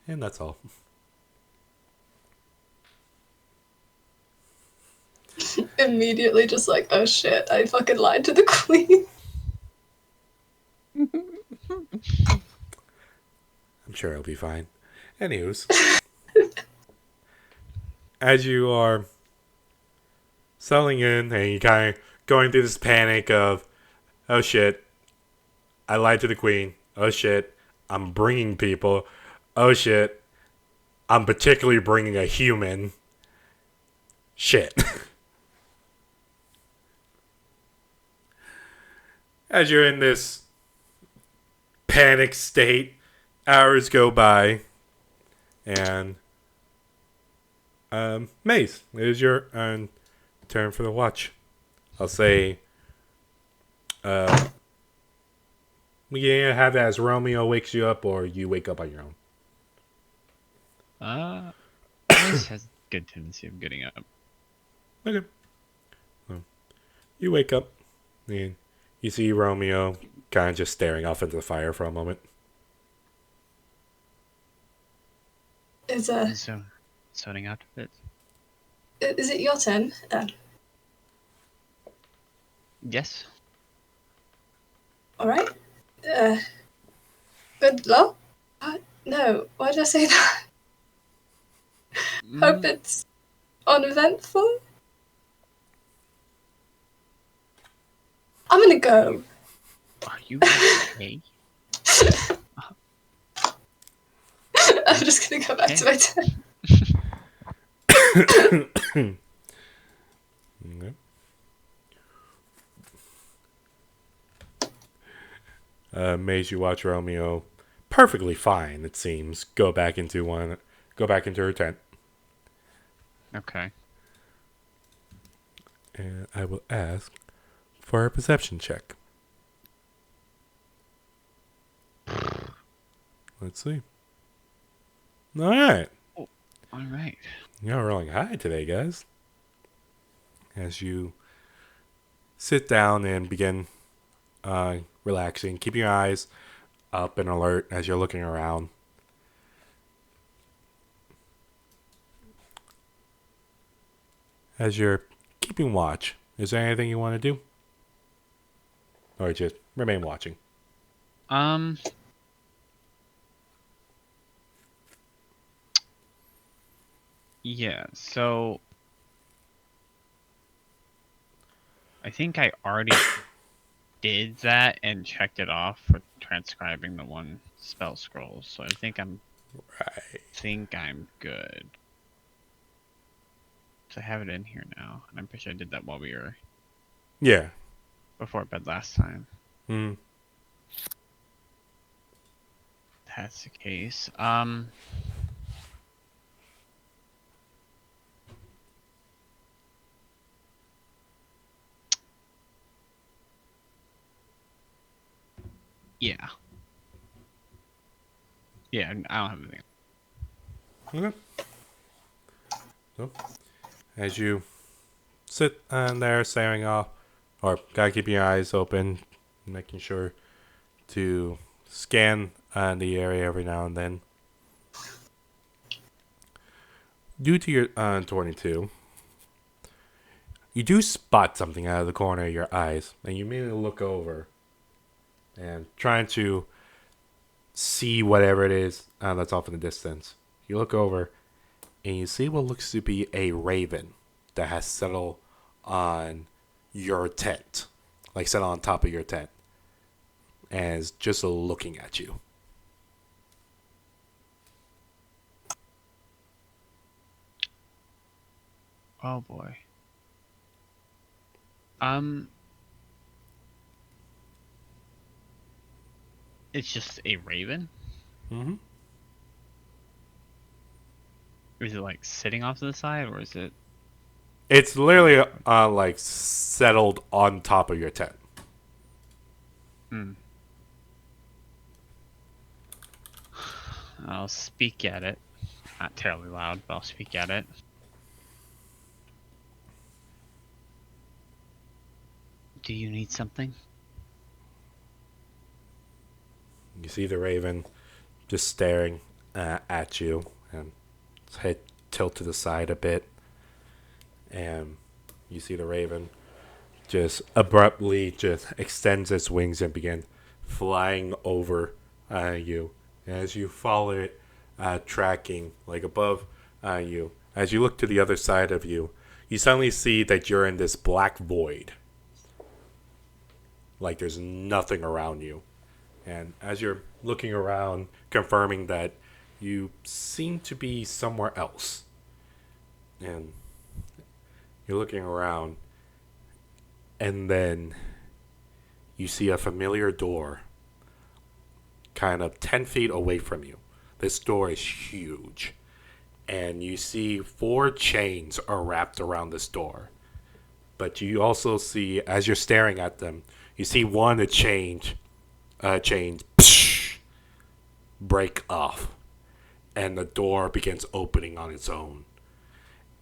And that's all. Immediately just like, oh shit, I fucking lied to the queen. I'm sure it'll be fine. Anyways, as you are settling in and you kind of going through this panic of, oh shit, I lied to the queen. Oh shit, I'm bringing people. Oh shit, I'm particularly bringing a human. Shit. As you're in this panic state, hours go by, and Maze, it is your turn for the watch. I'll say, we can have that as Romeo wakes you up, or you wake up on your own. This has good tendency of getting up. Okay. Well, you wake up, and you see Romeo kind of just staring off into the fire for a moment. Is So, sorting out of it. is it your turn? Yes. All right. Good luck. No, why did I say that? Hope it's uneventful. I'm gonna go. Are you okay? I'm just gonna go back to my turn. Okay. Maze, you watch Romeo, perfectly fine. It seems. Go back into her tent, Okay. and I will ask for a perception check. Let's see. All right. All right. You're rolling high today, guys. As you sit down and begin relaxing, keeping your eyes up and alert as you're looking around. As you're keeping watch, is there anything you want to do? Or just remain watching? Um. Yeah. So I think I already did that and checked it off for transcribing the one spell scroll. So I think I'm good. So I have it in here now, and I'm pretty sure I did that while we were Yeah. before bed last time. Hmm. That's the case. Yeah. Yeah, I don't have anything. Okay. So, as you sit there staring off, or gotta keep your eyes open, making sure to scan the area every now and then. Due to your 22, you do spot something out of the corner of your eyes, and you immediately look over and trying to see whatever it is that's off in the distance. You look over and you see what looks to be a raven that has settled on your tent, like settled on top of your tent, and is just looking at you. Oh boy. It's just a raven? Mm-hmm. Is it like sitting off to the side, or is it? It's literally like settled on top of your tent. Hmm. I'll speak at it. Not terribly loud, but I'll speak at it. Do you need something? You see the raven just staring at you, and its head tilt to the side a bit. And you see the raven just abruptly just extends its wings and begin flying over you. And as you follow it, tracking like above you, as you look to the other side of you, you suddenly see that you're in this black void. Like there's nothing around you. And as you're looking around, confirming that you seem to be somewhere else. And you're looking around, and then you see a familiar door kind of 10 feet away from you. This door is huge. And you see 4 chains are wrapped around this door. But you also see, as you're staring at them, you see one of the chains break off. And the door begins opening on its own.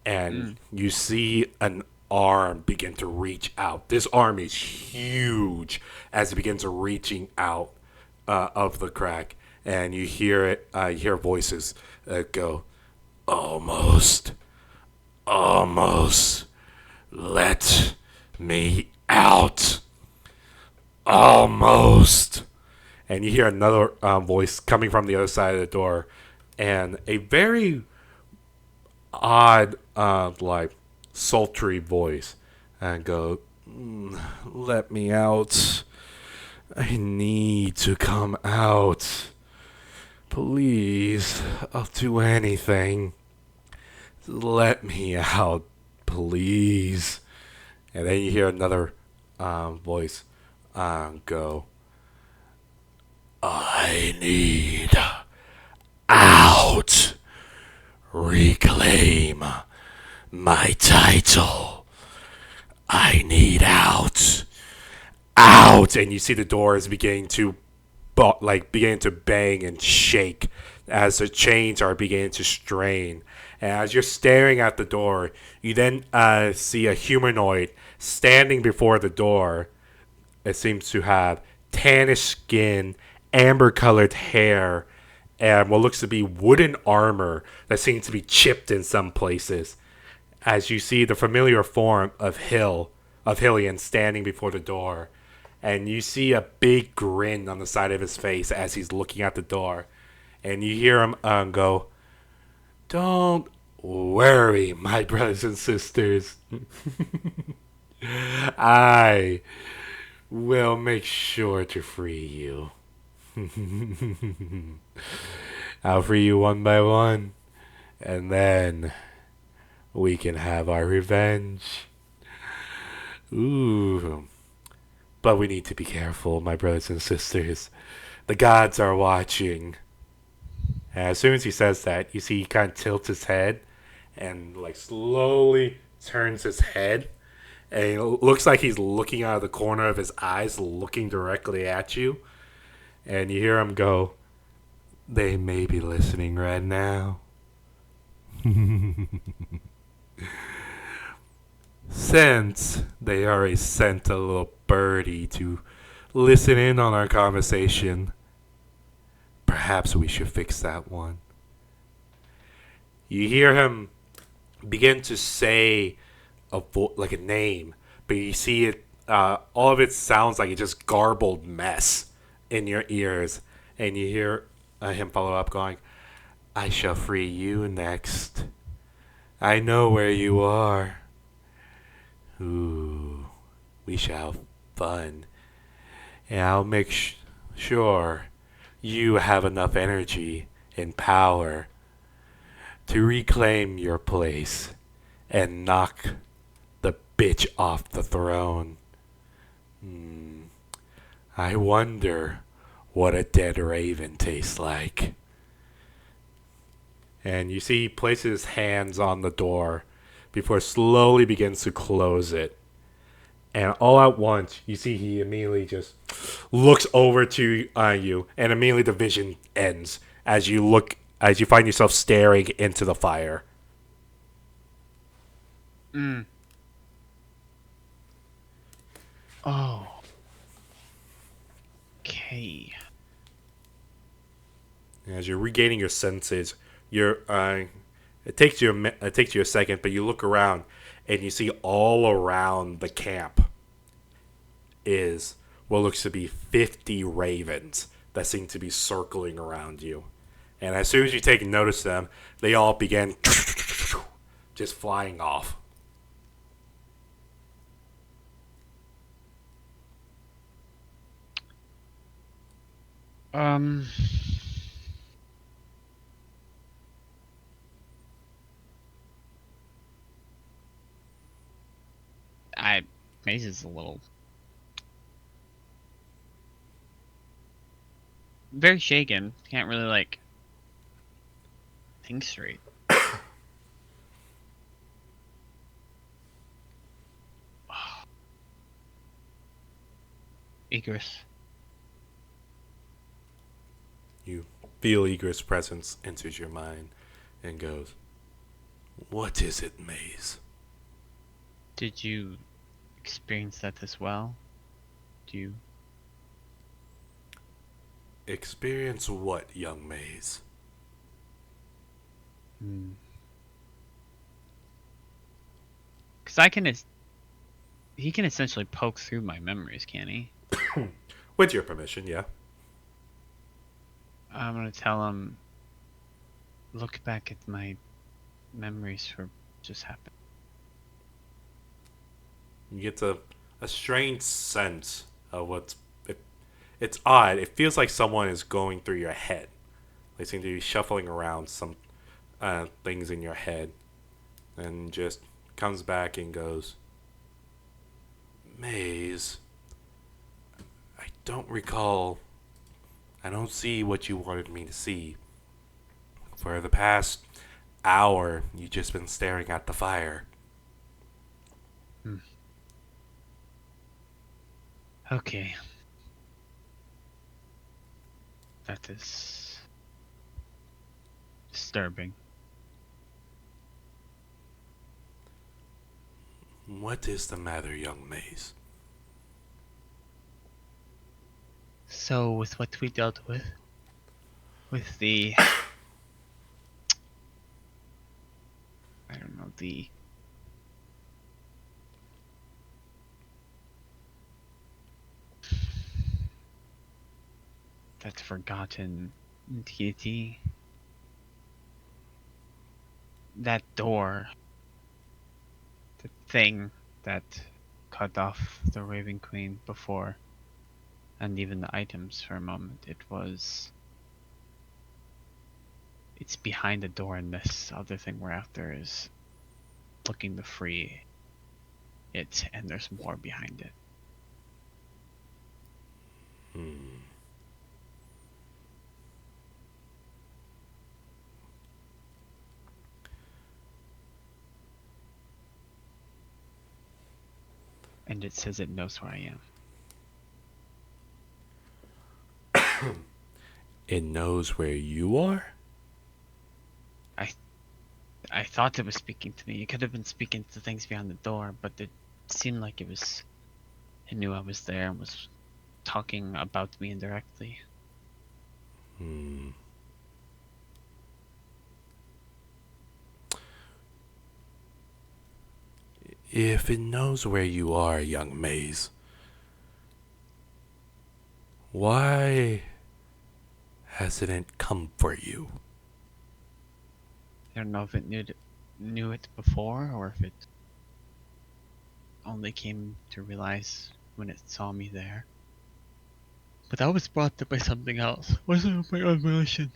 And you see an arm begin to reach out. This arm is huge as it begins reaching out of the crack. And you hear it. You hear voices go, almost, let me out, almost. And you hear another voice coming from the other side of the door, and a very odd, like sultry voice, and go, let me out. I need to come out. Please, I'll do anything. Let me out, please. And then you hear another voice go, I need out. Reclaim my title. I need out. Out. And you see the door is beginning to bang and shake as the chains are beginning to strain And as you're staring at the door, you then see a humanoid standing before the door. It seems to have tannish skin, amber colored hair, and what looks to be wooden armor that seems to be chipped in some places. As you see the familiar form of Hillian standing before the door, and you see a big grin on the side of his face as he's looking at the door, and you hear him go, "Don't worry, my brothers and sisters. I will make sure to free you. I'll free you one by one, and then we can have our revenge. Ooh. But we need to be careful, my brothers and sisters. The gods are watching." And as soon as he says that, you see he kind of tilts his head and like slowly turns his head. And it looks like he's looking out of the corner of his eyes, looking directly at you. And you hear him go, "They may be listening right now." Since they already sent a little birdie to listen in on our conversation, perhaps we should fix that one. You hear him begin to say like a name, but you see it. All of it sounds like it just garbled mess in your ears, and you hear him follow up, going, "I shall free you next. I know where you are. Ooh, we shall have fun, and I'll make sure you have enough energy and power to reclaim your place and knock the bitch off the throne. I wonder what a dead raven tastes like." And you see he places his hands on the door before slowly begins to close it. And all at once, you see he immediately just looks over to you, and immediately the vision ends as you find yourself staring into the fire. Oh. Okay. As you're regaining your senses, it takes you a second, but you look around and you see all around the camp is what looks to be 50 ravens that seem to be circling around you. And as soon as you take notice of them, they all begin just flying off. Maze is a little very shaken. Can't really like think straight. Egress. You feel Egress' presence enters your mind and goes, "What is it, Maze?" Did you experience that as well? Do you? Experience what, young Maze? Because he can essentially poke through my memories, can't he? With your permission, yeah. I'm gonna tell him, look back at my memories for what just happened. You get a strange sense of it's odd. It feels like someone is going through your head. They seem to be shuffling around some things in your head, and just comes back and goes, "Maze, I don't recall. I don't see what you wanted me to see. For the past hour, you've just been staring at the fire." Okay. That is disturbing. What is the matter, young Maze? So, with what we dealt with the, I don't know, that forgotten deity, that door, the thing that cut off the Raven Queen before, and even the items for a moment, it's behind the door, and this other thing we're after is looking to free it, and there's more behind it. And it says it knows where I am. It knows where you are? I thought it was speaking to me. It could have been speaking to things behind the door, but it seemed like it knew I was there and was talking about me indirectly. If it knows where you are, young Maze, why hasn't it come for you? I don't know if it knew it before, or if it only came to realize when it saw me there. But I was brought there by something else. Wasn't my own volition.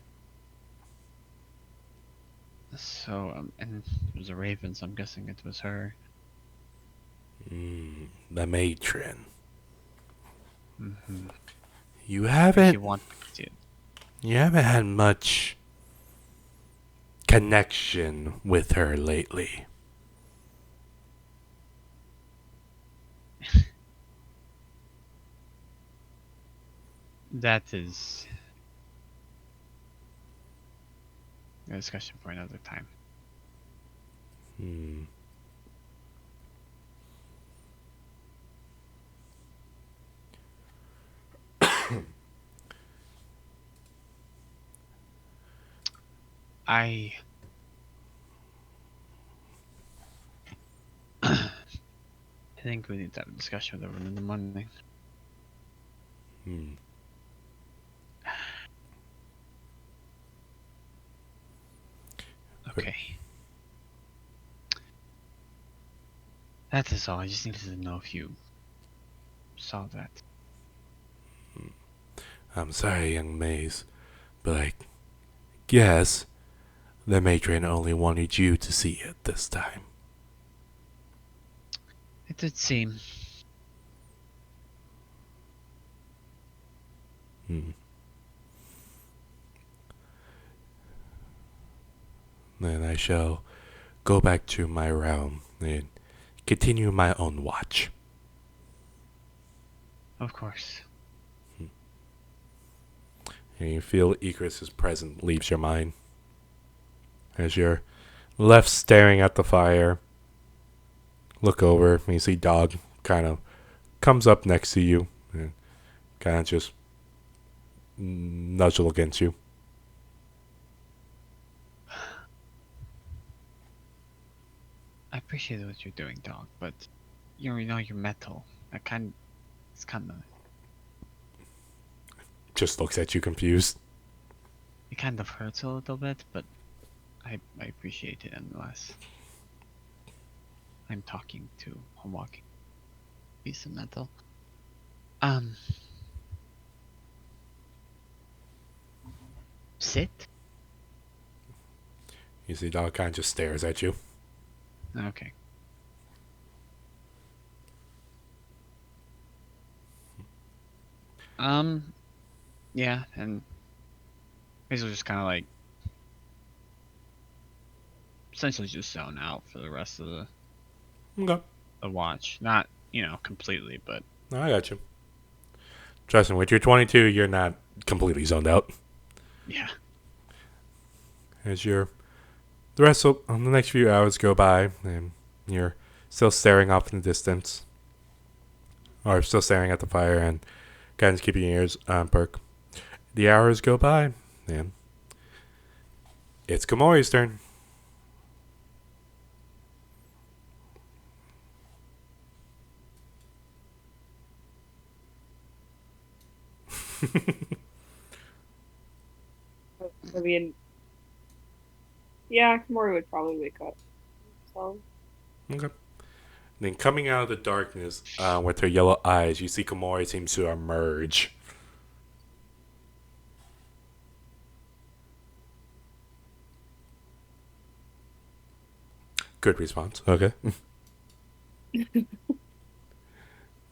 So, and it was a raven, so I'm guessing it was her. The matron. Mm-hmm. You If haven't you want to. you haven't had much connection with her lately. That is a discussion for another time. I think we need to have a discussion with everyone in the morning. Okay. That is all. I just needed to know if you saw that. I'm sorry, young Maze, but I guess the matron only wanted you to see it this time. It did seem. Then I shall go back to my realm and continue my own watch. Of course. And you feel Icarus's presence leaves your mind as you're left staring at the fire. Look over and you see Dog kind of comes up next to you and kind of just nuzzle against you. I appreciate what you're doing, dog, but you know you're metal. It's kind of, Just looks at you confused. it kind of hurts a little bit, but I appreciate it nonetheless. I'm talking to a walking piece of metal. Sit? You see Dog kind of just stares at you. Okay. Yeah, and Hazel just kind of like essentially just zone out for the rest of Okay. the watch. Not, completely, but No, I got you. Trust me, with your 22, you're not completely zoned out. yeah. As the rest of the next few hours go by, and you're still staring off in the distance. Or still staring at the fire and kind of keeping your ears perk. The hours go by, and it's Komori's turn. I mean, yeah, Komori would probably wake up. So, Okay. Then coming out of the darkness with her yellow eyes, you see Komori seems to emerge. Good response. Okay.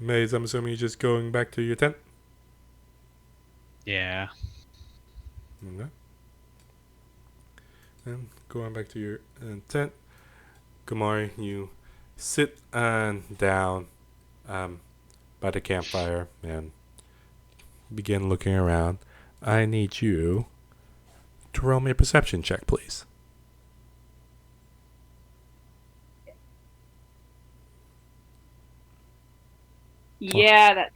Maze, I'm assuming you're just going back to your tent? Yeah. Okay. And going back to your tent, Komori, you sit down by the campfire and begin looking around. I need you to roll me a perception check, please. yeah, that.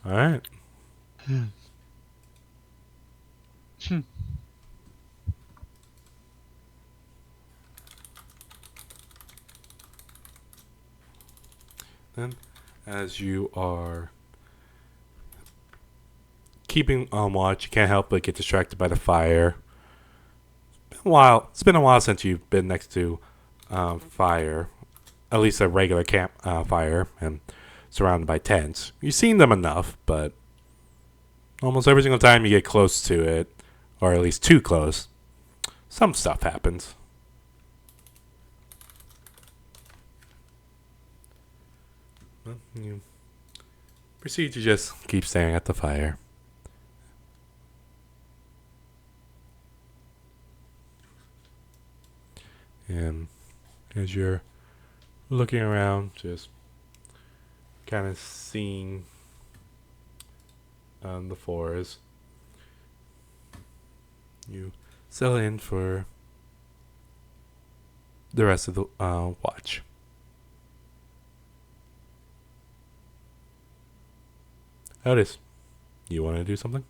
All right. Then, as you are keeping on watch, you can't help but get distracted by the fire. It's been a while since you've been next to fire, at least a regular camp fire, and surrounded by tents. You've seen them enough, but almost every single time you get close to it, or at least too close, some stuff happens. Well, you proceed to just keep staring at the fire. And as you're looking around, just kind of seeing the forest, you settle in for the rest of the watch. Otis, you want to do something?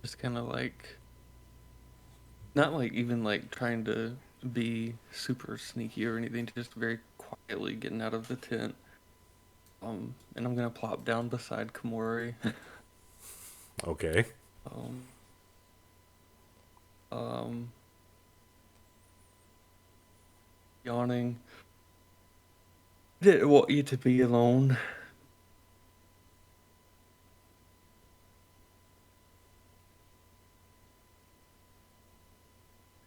Just kind of like, not like even like trying to be super sneaky or anything, just very quietly getting out of the tent. And I'm gonna plop down beside Komori. Okay. Yawning. Didn't want you to be alone.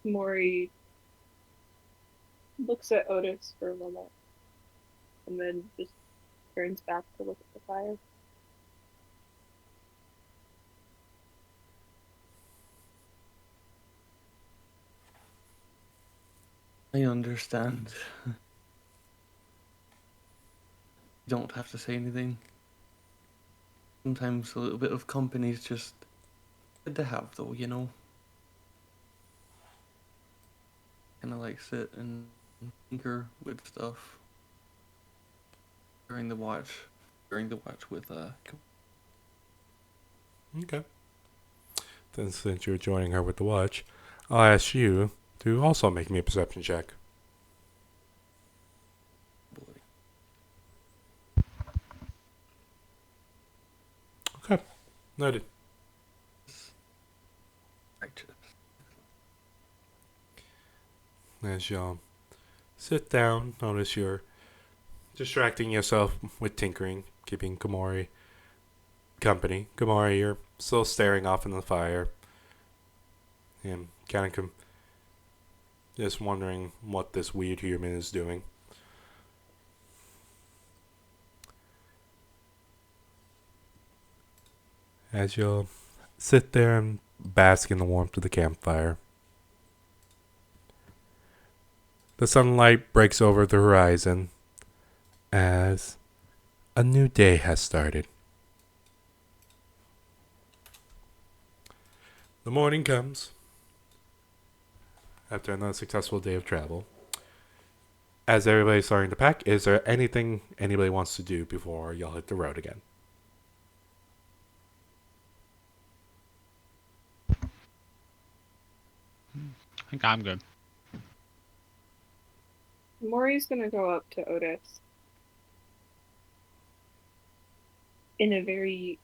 Komori looks at Otis for a moment and then just turns back to look at the fire. I understand. You don't have to say anything. Sometimes a little bit of company is just good to have, though, you know? Kind of like sit and tinker with stuff during the watch with Okay. Then since you're joining her with the watch, I'll ask you to also make me a perception check. boy. Okay. Noted. Righteous. As y'all sit down, notice you're distracting yourself with tinkering, keeping Komori company. Komori, you're still staring off in the fire and kind of just wondering what this weird human is doing. As you'll sit there and bask in the warmth of the campfire, the sunlight breaks over the horizon as a new day has started. The morning comes after another successful day of travel. As everybody's starting to pack, is there anything anybody wants to do before y'all hit the road again? I think I'm good. Maury's gonna go up to Otis in a very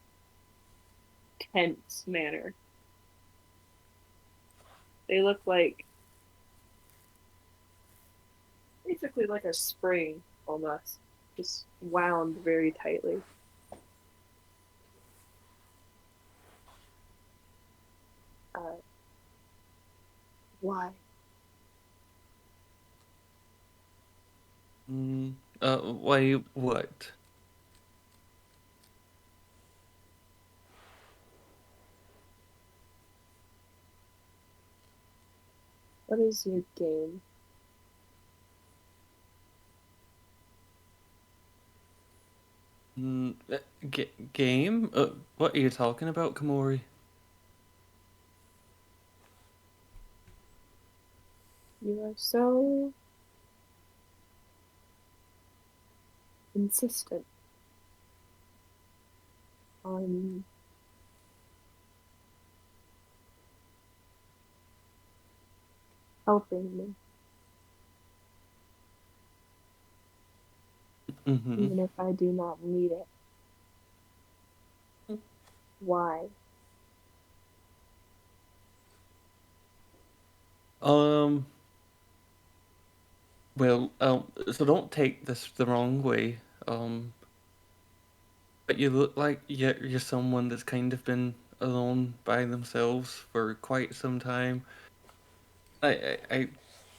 tense manner. They look like basically like a spring almost, just wound very tightly. Uh, why? Why, what? What is your game? Game? What are you talking about, Kamori? You are so insistent on helping me, Mm-hmm. even if I do not need it. Why? Um, well, so don't take this the wrong way. But you look like you're someone that's kind of been alone by themselves for quite some time. I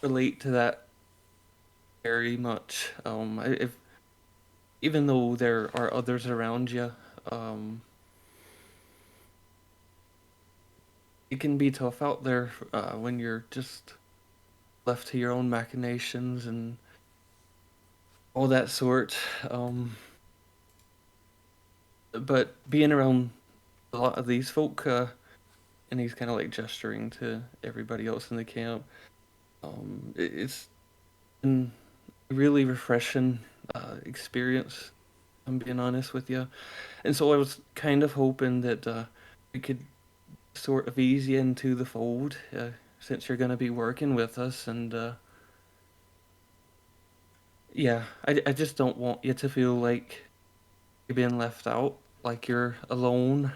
relate to that very much. If even though there are others around you, um, it can be tough out there when you're just left to your own machinations and all that sort. But being around a lot of these folk, and he's kind of like gesturing to everybody else in the camp. It's been a really refreshing experience. I'm being honest with you, and so I was kind of hoping that we could sort of ease you into the fold since you're going to be working with us, and yeah, I just don't want you to feel like you're being left out, like you're alone.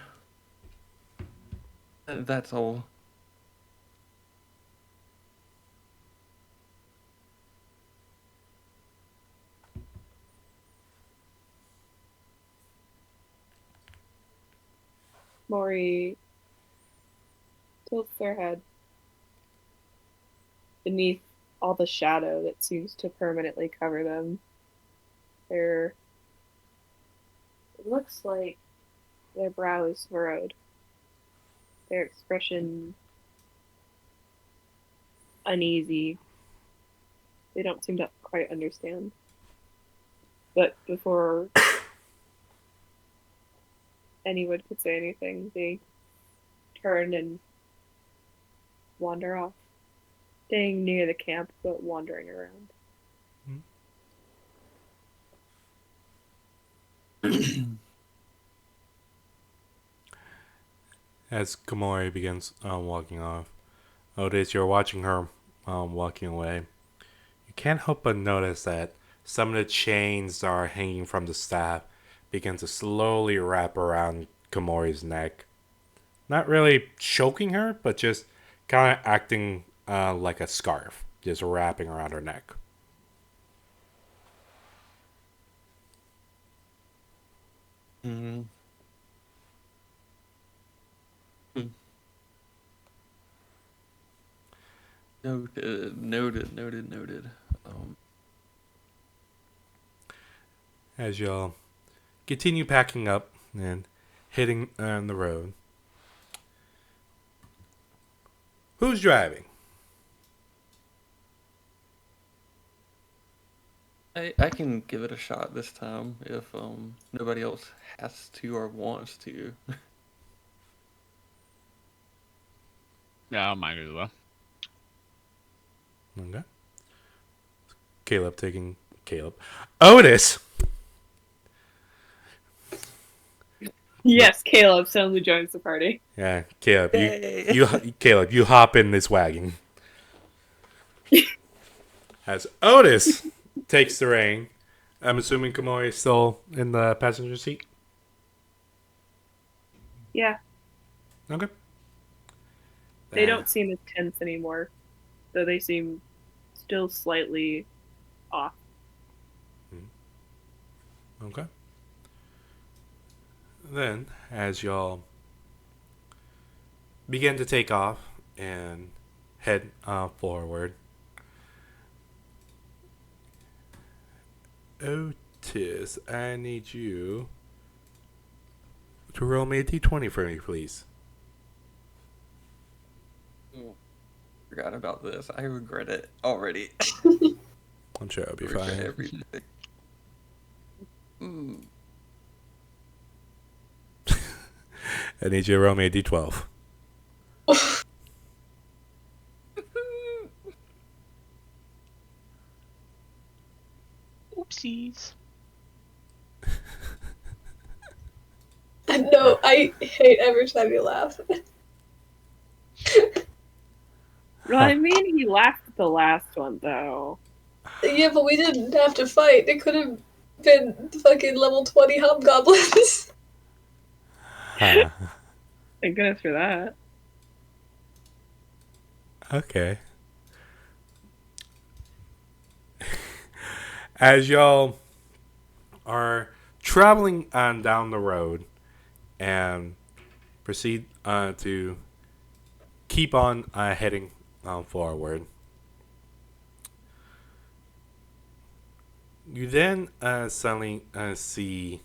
That's all. Maury tilts their head beneath all the shadow that seems to permanently cover them. Their it looks like their brow is furrowed. Their expression uneasy. They don't seem to quite understand. But before anyone could say anything, they turn and wander off, staying near the camp but wandering around. As Komori begins walking off, Otis, you're watching her walking away. You can't help but notice that some of the chains that are hanging from the staff begin to slowly wrap around Komori's neck. Not really choking her, but just kind of acting like a scarf, just wrapping around her neck. Mm. Mm. Noted. Um, As y'all continue packing up and hitting on the road. Who's driving? I can give it a shot this time if nobody else has to or wants to. Yeah, I might as well. Okay. Caleb. Otis. Yes, Caleb suddenly joins the party. Yeah, Caleb. Yay. Caleb, you hop in this wagon. As Otis takes the rein, I'm assuming Kamori is still in the passenger seat. Yeah, Okay. they don't seem as tense anymore, though they seem still slightly off. Okay. Then, as y'all begin to take off and head forward, Otis, I need you to roll me a d20 for me, please. Forgot about this. I regret it already. I'm sure it'll be Regret fine. everything. I need you to roll me a d12. Oopsies. No, I hate every time you laugh. Well, I mean, he laughed at the last one, though. Yeah, but we didn't have to fight. It could have been fucking level 20 hobgoblins. Huh. Thank goodness for that. Okay. As y'all are traveling on down the road and proceed to keep on heading forward, you then suddenly see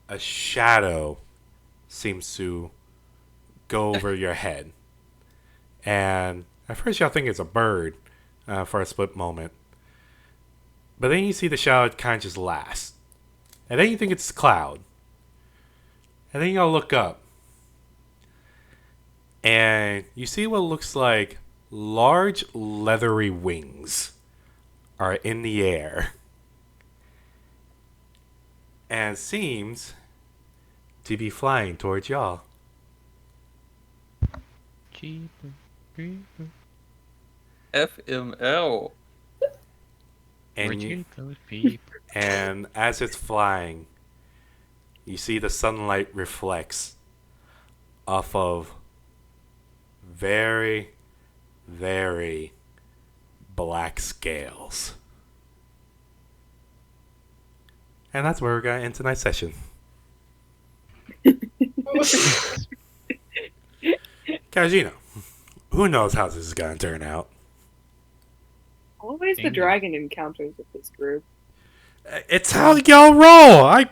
a shadow seems to go over your head. And at first y'all think it's a bird for a split moment. But then you see the shadow kind of just last. And then you think it's a cloud. And then y'all look up. And you see what looks like large leathery wings are in the air. And seems to be flying towards y'all. Jeepers creepers. FML. And, Where'd those people? and as it's flying, you see the sunlight reflects off of very, very black scales. And that's where we're going to end tonight's session. Kajino, who knows how this is going to turn out? Always the Dang. dragon encounters with this group. It's how y'all roll.